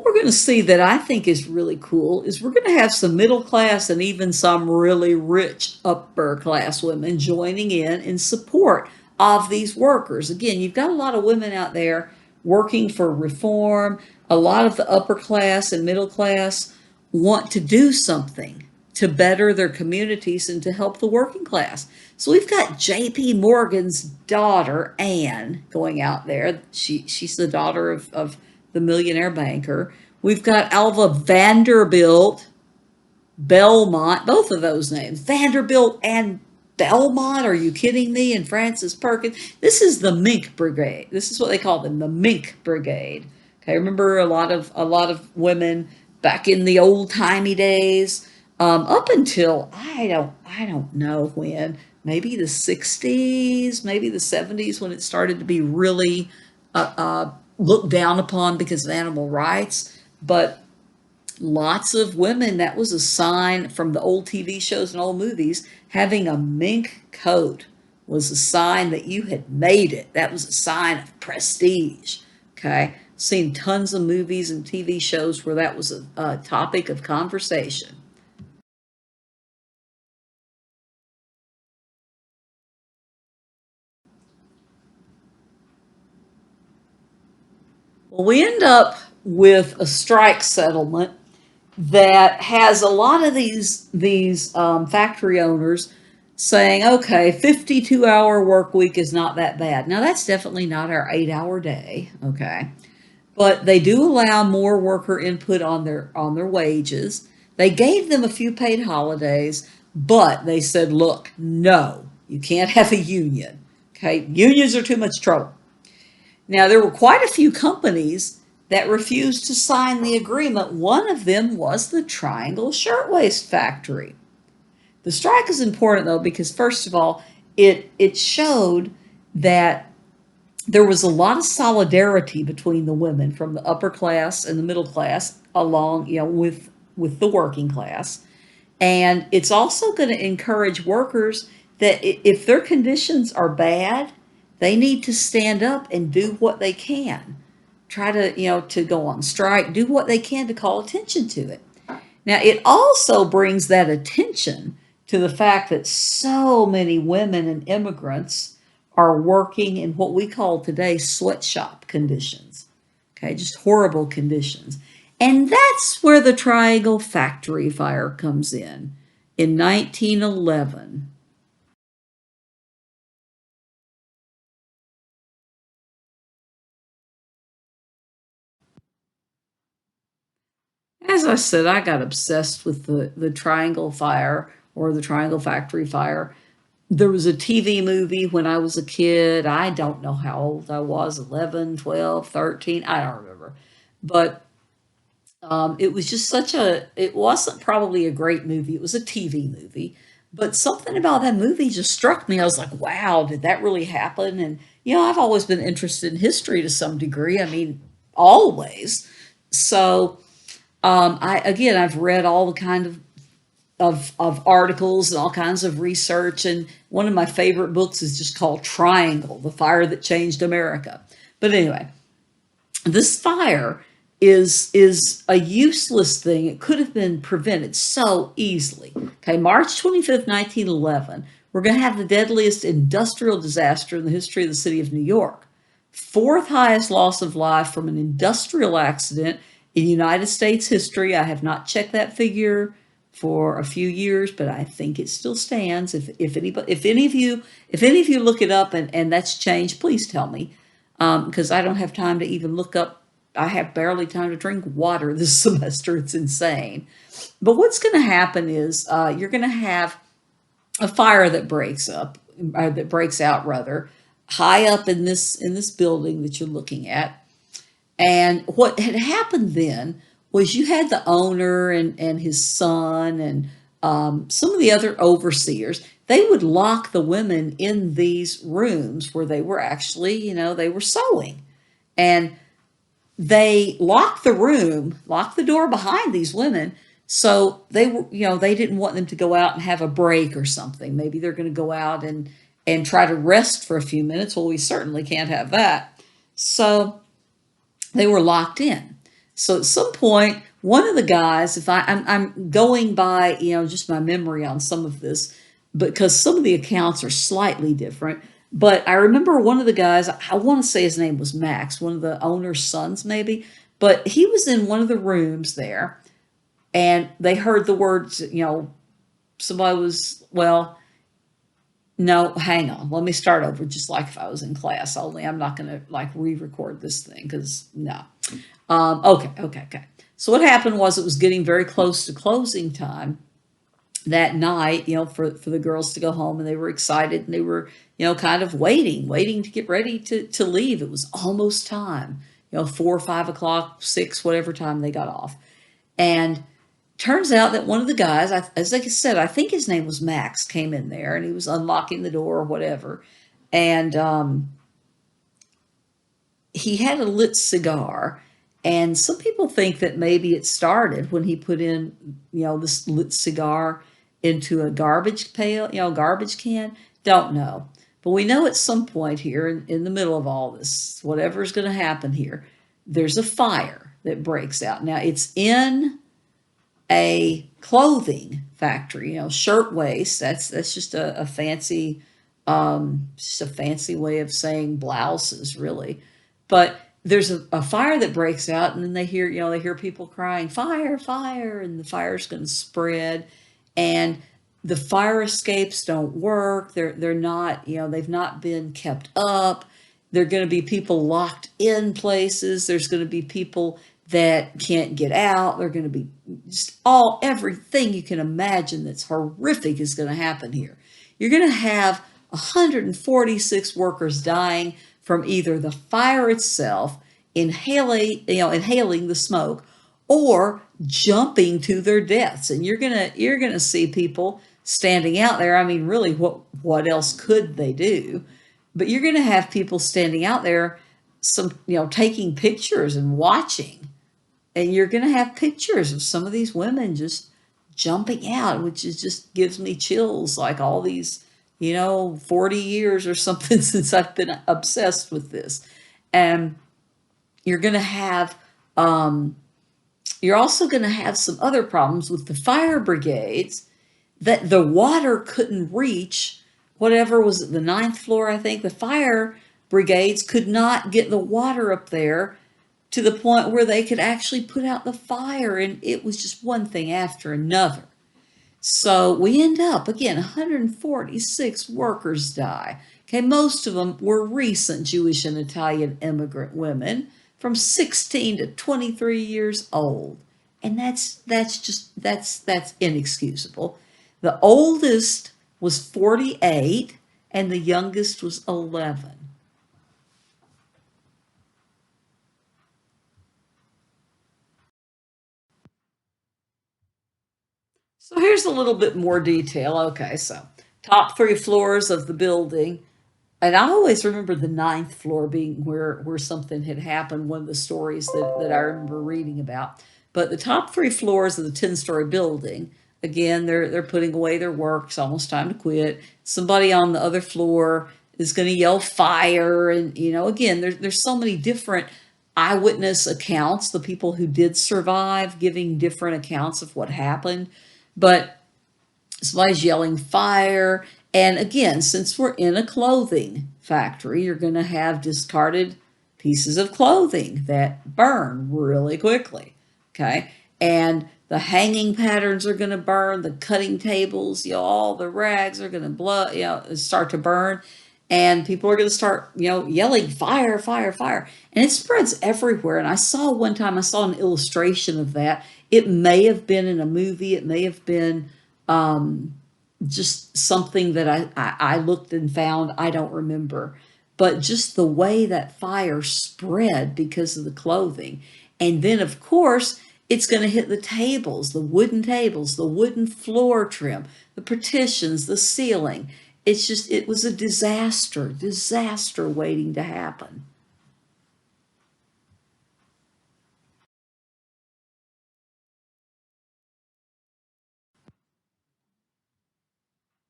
Speaker 1: we're going to see that I think is really cool is we're going to have some middle class and even some really rich upper class women joining in support of these workers. Again, you've got a lot of women out there working for reform. A lot of the upper class and middle class want to do something to better their communities and to help the working class. So we've got J.P. Morgan's daughter, Anne, going out there. She's the daughter of the millionaire banker. We've got Alva Vanderbilt, Belmont, both of those names, Vanderbilt and Belmont. Are you kidding me? And Frances Perkins. This is the Mink Brigade. This is what they call them, the Mink Brigade. Okay, remember a lot of women back in the old timey days, up until I don't know when, maybe the 60s, maybe the 70s, when it started to be really looked down upon because of animal rights. But lots of women, that was a sign from the old TV shows and old movies. Having a mink coat was a sign that you had made it. That was a sign of prestige. Okay. Seen tons of movies and TV shows where that was a topic of conversation. Well, we end up with a strike settlement that has a lot of these factory owners saying, okay, 52-hour work week is not that bad. Now, that's definitely not our 8-hour day, okay? But they do allow more worker input on their wages. They gave them a few paid holidays, but they said, look, no, you can't have a union. Okay, unions are too much trouble. Now, there were quite a few companies that refused to sign the agreement. One of them was the Triangle Shirtwaist Factory. The strike is important though because first of all, it showed that there was a lot of solidarity between the women from the upper class and the middle class along, with the working class. And it's also going to encourage workers that if their conditions are bad, they need to stand up and do what they can. Try to, to go on strike, do what they can to call attention to it. Now, it also brings that attention to the fact that so many women and immigrants are working in what we call today sweatshop conditions. Okay, just horrible conditions. And that's where the Triangle Factory fire comes in 1911. As I said, I got obsessed with the Triangle Fire or the Triangle Factory fire. There was a TV movie when I was a kid. I don't know how old I was, 11, 12, 13. I don't remember. But it was just it wasn't probably a great movie. It was a TV movie. But something about that movie just struck me. I was like, wow, did that really happen? And, I've always been interested in history to some degree. I mean, always. So, I've read all the kind of articles and all kinds of research. And one of my favorite books is just called Triangle, The Fire That Changed America. But anyway, this fire is a useless thing. It could have been prevented so easily. Okay, March 25th, 1911, we're going to have the deadliest industrial disaster in the history of the city of New York. Fourth highest loss of life from an industrial accident in United States history. I have not checked that figure for a few years, but I think it still stands. If any of you look it up and that's changed, please tell me, because I don't have time to even look up. I have barely time to drink water this semester. It's insane. But what's going to happen is you're going to have a fire that breaks out rather, high up in this building that you're looking at. And what had happened then was you had the owner and his son and some of the other overseers. They would lock the women in these rooms where they were actually, they were sewing. And they locked the room, locked the door behind these women. So they were, they didn't want them to go out and have a break or something. Maybe they're going to go out and try to rest for a few minutes. Well, we certainly can't have that. So they were locked in. So at some point, one of the guys, if I'm going by, just my memory on some of this, because some of the accounts are slightly different. But I remember one of the guys, I want to say his name was Max, one of the owner's sons, maybe. But he was in one of the rooms there, and they heard the words, somebody was, well, no, hang on. Let me start over, just like if I was in class. Only I'm not going to like re-record this thing because no. Okay. So what happened was it was getting very close to closing time that night, for the girls to go home, and they were excited and they were, kind of waiting to get ready to leave. It was almost time, 4 or 5 o'clock, 6, whatever time they got off. And turns out that one of the guys, as I said, I think his name was Max, came in there and he was unlocking the door or whatever. And he had a lit cigar. And some people think that maybe it started when he put in, this lit cigar into a garbage pail, garbage can. Don't know. But we know at some point here in the middle of all this, whatever's going to happen here, there's a fire that breaks out. Now it's in a clothing factory, shirtwaist. That's just a fancy way of saying blouses, really. But there's a fire that breaks out, and then they hear people crying, fire, fire, and the fire's going to spread. And the fire escapes don't work. They're not, they've not been kept up. There are going to be people locked in places. There's going to be people that can't get out. They're going to be just everything you can imagine that's horrific is going to happen here. You're going to have 146 workers dying from either the fire itself, inhaling the smoke, or jumping to their deaths. And you're gonna see people standing out there. I mean, really, what else could they do? But you're gonna have people standing out there, taking pictures and watching. And you're gonna have pictures of some of these women just jumping out, which is just gives me chills, like all these, 40 years or something since I've been obsessed with this. And you're gonna have you're also going to have some other problems with the fire brigades, that the water couldn't reach whatever was it, the ninth floor, I think. The fire brigades could not get the water up there to the point where they could actually put out the fire. And it was just one thing after another. So we end up, again, 146 workers die. Okay, most of them were recent Jewish and Italian immigrant women from 16 to 23 years old. And that's inexcusable. The oldest was 48 and the youngest was 11. So here's a little bit more detail. Okay, so top 3 floors of the building. And I always remember the ninth floor being where something had happened, one of the stories that I remember reading about. But the top 3 floors of the 10-story building, again, they're putting away their work. It's almost time to quit. Somebody on the other floor is going to yell fire. And, again, there's so many different eyewitness accounts, the people who did survive giving different accounts of what happened. But somebody's yelling fire. And again, since we're in a clothing factory, you're going to have discarded pieces of clothing that burn really quickly. Okay. And the hanging patterns are going to burn, the cutting tables, all the rags are going to start to burn. And people are going to start, yelling fire, fire, fire. And it spreads everywhere. And I saw one time, I saw an illustration of that. It may have been in a movie. It may have been just something that I looked and found. I don't remember. But just the way that fire spread because of the clothing. And then, of course, it's going to hit the tables, the wooden floor trim, the partitions, the ceiling. It was a disaster waiting to happen.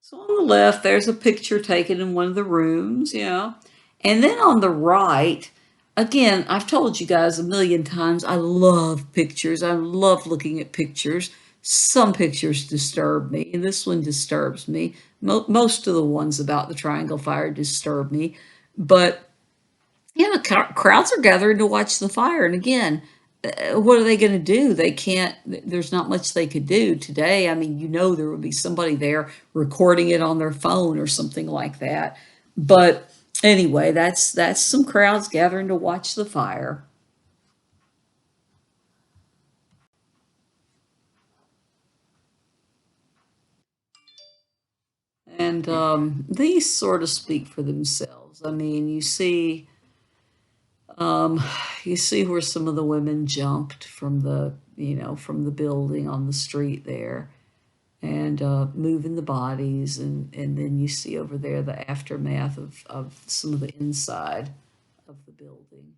Speaker 1: So on the left, there's a picture taken in one of the rooms, And then on the right, again, I've told you guys a million times, I love pictures. I love looking at pictures. Some pictures disturb me, and this one disturbs me. Most of the ones about the Triangle Fire disturb me. But, crowds are gathering to watch the fire. And again, what are they going to do? They can't, there's not much they could do today. I mean, there would be somebody there recording it on their phone or something like that. But anyway, that's some crowds gathering to watch the fire. And these sort of speak for themselves. I mean, um, you see where some of the women jumped from the building on the street there, and moving the bodies, and then you see over there the aftermath of some of the inside of the building.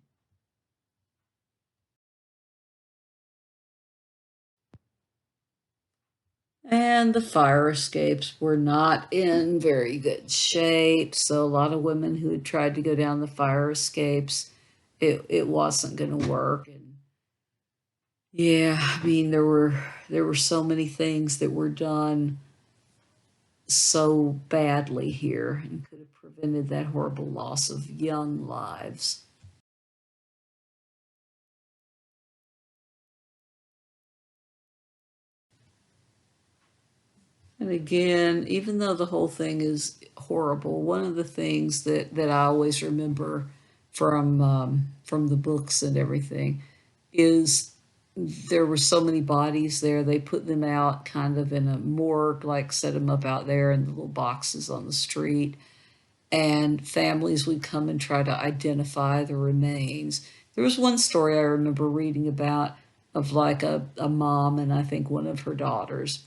Speaker 1: And the fire escapes were not in very good shape. So a lot of women who had tried to go down the fire escapes, it wasn't going to work. And yeah, I mean there were so many things that were done so badly here and could have prevented that horrible loss of young lives. And again, even though the whole thing is horrible, one of the things that I always remember from the books and everything is there were so many bodies there. They put them out kind of in a morgue, like set them up out there in the little boxes on the street. And families would come and try to identify the remains. There was one story I remember reading about of like a mom and I think one of her daughters,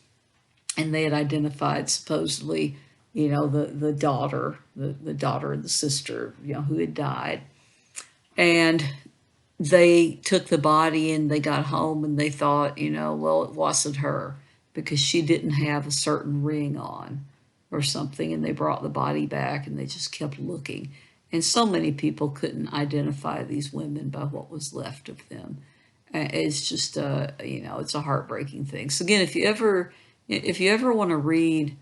Speaker 1: and they had identified supposedly, the daughter, the daughter and the sister, who had died. And they took the body and they got home and they thought, well, it wasn't her because she didn't have a certain ring on or something. And they brought the body back and they just kept looking. And so many people couldn't identify these women by what was left of them. It's just, it's a heartbreaking thing. So again, if you ever want to read,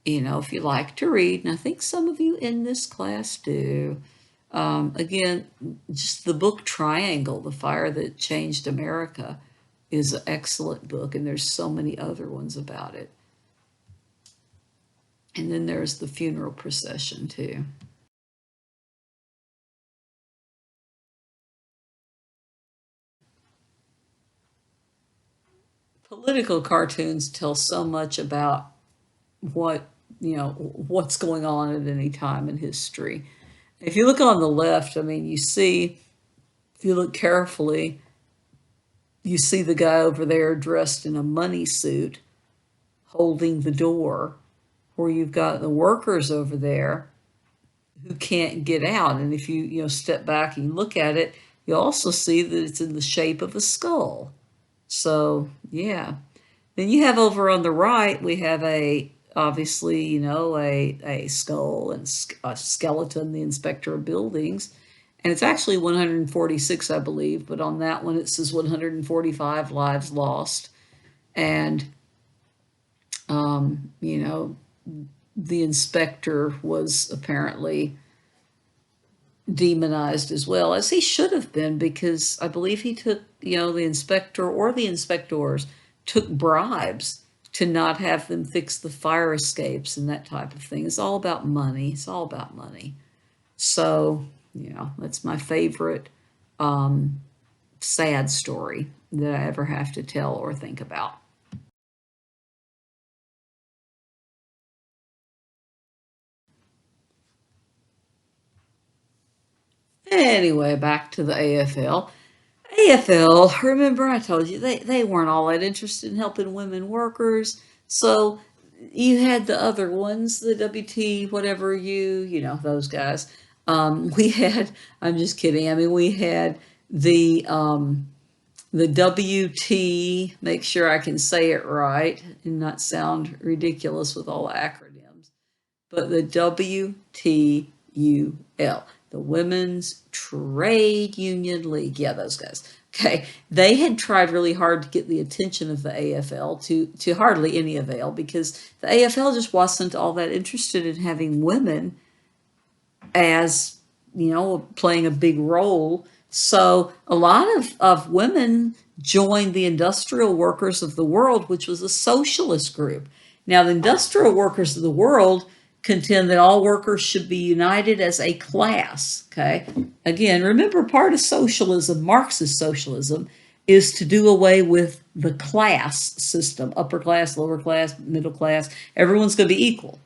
Speaker 1: if you like to read, and I think some of you in this class do, again, just the book Triangle, The Fire That Changed America, is an excellent book, and there's so many other ones about it. And then there's The Funeral Procession, too. Political cartoons tell so much about what, what's going on at any time in history. If you look on the left, I mean, you see, if you look carefully, you see the guy over there dressed in a money suit holding the door, where you've got the workers over there who can't get out. And if you step back and you look at it, you also see that it's in the shape of a skull. So yeah. Then you have over on the right, we have obviously, a skull and a skeleton, the inspector of buildings. And it's actually 146, I believe, but on that one it says 145 lives lost. And, um, you know, the inspector was apparently demonized as well, as he should have been, because I believe he took, the inspector or the inspectors took bribes to not have them fix the fire escapes and that type of thing. It's all about money. It's all about money. So, that's my favorite sad story that I ever have to tell or think about. Anyway, back to the AFL. AFL, remember I told you they weren't all that interested in helping women workers. So you had the other ones, the WT, whatever those guys. We had, I'm just kidding. I mean, we had the WT, make sure I can say it right and not sound ridiculous with all the acronyms, but the WTUL, the Women's Trade Union League. Yeah, those guys. Okay, they had tried really hard to get the attention of the AFL to hardly any avail, because the AFL just wasn't all that interested in having women as, playing a big role. So a lot of women joined the Industrial Workers of the World, which was a socialist group. Now, the Industrial Workers of the World contend that all workers should be united as a class. Okay. Again, remember, part of socialism, Marxist socialism, is to do away with the class system, upper class, lower class, middle class. Everyone's going to be equal.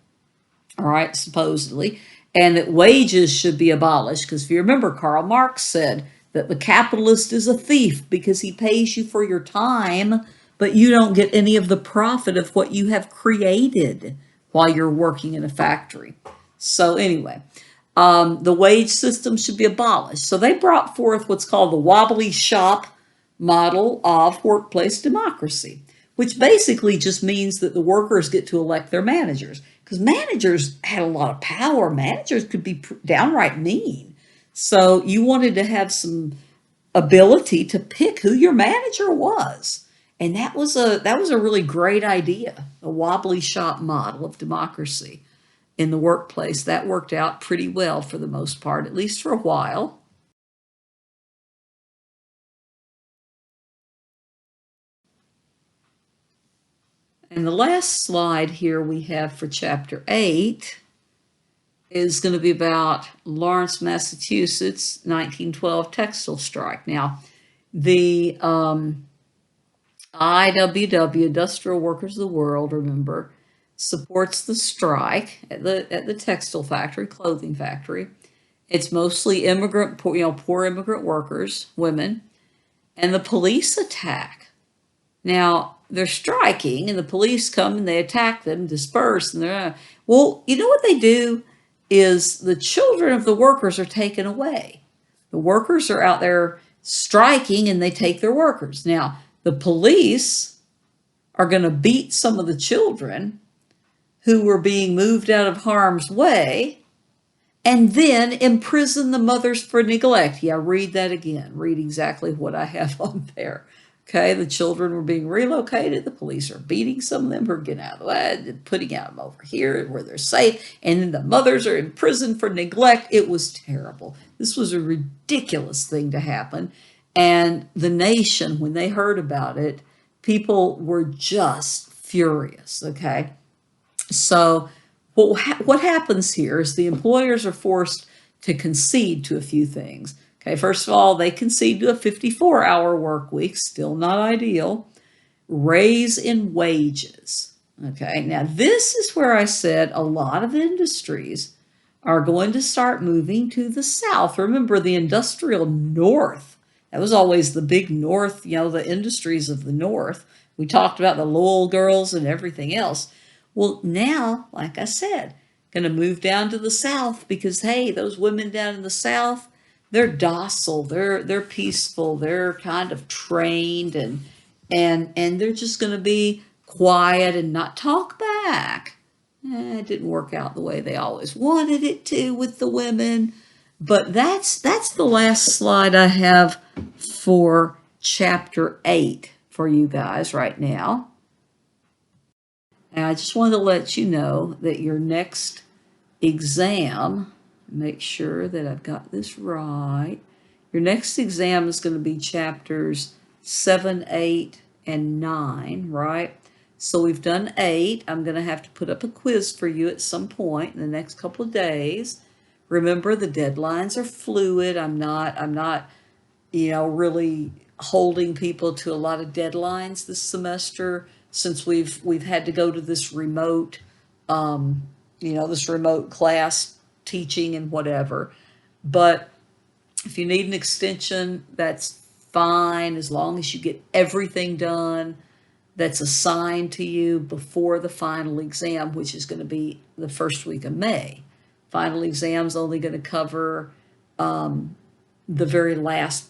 Speaker 1: All right, supposedly. And that wages should be abolished. Because if you remember, Karl Marx said that the capitalist is a thief because he pays you for your time, but you don't get any of the profit of what you have created while you're working in a factory. So anyway, the wage system should be abolished. So they brought forth what's called the wobbly shop model of workplace democracy, which basically just means that the workers get to elect their managers, because managers had a lot of power. Managers could be downright mean. So you wanted to have some ability to pick who your manager was. And that was a really great idea, a wobbly shop model of democracy in the workplace. That worked out pretty well for the most part, at least for a while. And the last slide here we have for chapter 8 is going to be about Lawrence, Massachusetts, 1912 textile strike. Now, the IWW, Industrial Workers of the World, remember, supports the strike at the textile factory, clothing factory. It's mostly immigrant, poor immigrant workers, women, and the police attack. Now, they're striking, and the police come and they attack them, disperse, and they're, well, you know what they do is the children of the workers are taken away. The workers are out there striking, and they take their workers. Now, the police are going to beat some of the children who were being moved out of harm's way, and then imprison the mothers for neglect. Yeah, read that again. Read exactly what I have on there. Okay, the children were being relocated. The police are beating some of them who are getting out of the way, putting out them over here where they're safe. And then the mothers are in prison for neglect. It was terrible. This was a ridiculous thing to happen. And the nation, when they heard about it, people were just furious, okay? So what happens here is the employers are forced to concede to a few things. Okay, first of all, they concede to a 54-hour work week, still not ideal. Raise in wages. Okay, now this is where I said a lot of industries are going to start moving to the South. Remember the industrial North. That was always the big North, the industries of the North. We talked about the Lowell girls and everything else. Well, now, like I said, going to move down to the South because, hey, those women down in the South, they're docile, they're peaceful, they're kind of trained, and they're just going to be quiet and not talk back. It didn't work out the way they always wanted it to with the women, but that's the last slide I have for chapter 8 for you guys right now. And I just wanted to let you know that your next exam, make sure that I've got this right. Your next exam is going to be chapters 7, 8, and 9, right? So we've done 8. I'm going to have to put up a quiz for you at some point in the next couple of days. Remember, the deadlines are fluid. I'm not, really holding people to a lot of deadlines this semester since we've had to go to this remote, this remote class teaching and whatever. But if you need an extension, that's fine as long as you get everything done that's assigned to you before the final exam, which is going to be the first week of May. Final exam's only going to cover the very last,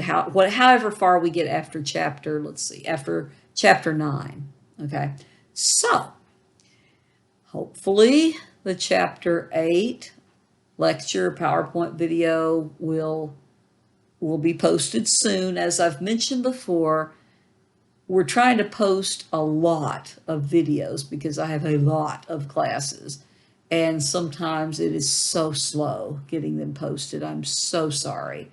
Speaker 1: however far we get after after chapter 9. Okay, so hopefully the chapter 8 lecture PowerPoint video will be posted soon. As I've mentioned before, we're trying to post a lot of videos because I have a lot of classes, and sometimes it is so slow getting them posted. I'm so sorry.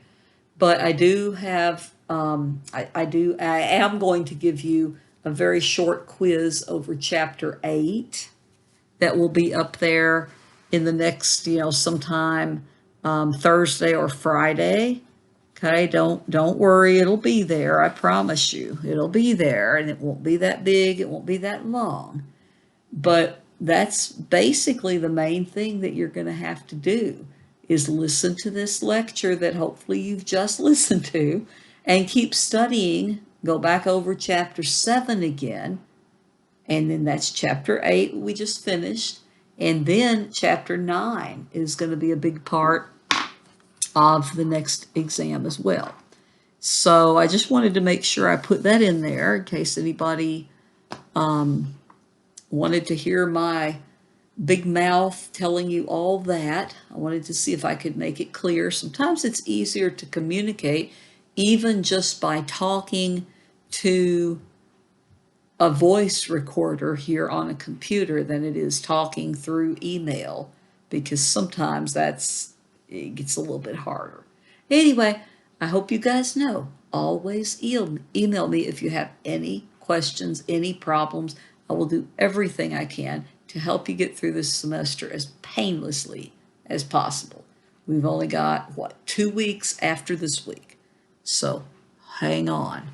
Speaker 1: But I do have, I am going to give you a very short quiz over chapter 8 that will be up there in the next, sometime Thursday or Friday. Okay, don't worry, it'll be there. I promise you, it'll be there, and it won't be that big, it won't be that long. But that's basically the main thing that you're going to have to do is listen to this lecture that hopefully you've just listened to and keep studying. Go back over chapter 7 again, and then that's chapter 8 we just finished, and then chapter 9 is going to be a big part of the next exam as well. So I just wanted to make sure I put that in there in case anybody wanted to hear my big mouth telling you all that. I wanted to see if I could make it clear. Sometimes it's easier to communicate even just by talking to a voice recorder here on a computer than it is talking through email, because sometimes it gets a little bit harder. Anyway, I hope you guys know, always email me if you have any questions, any problems. I will do everything I can to help you get through this semester as painlessly as possible. We've only got, 2 weeks after this week. So hang on.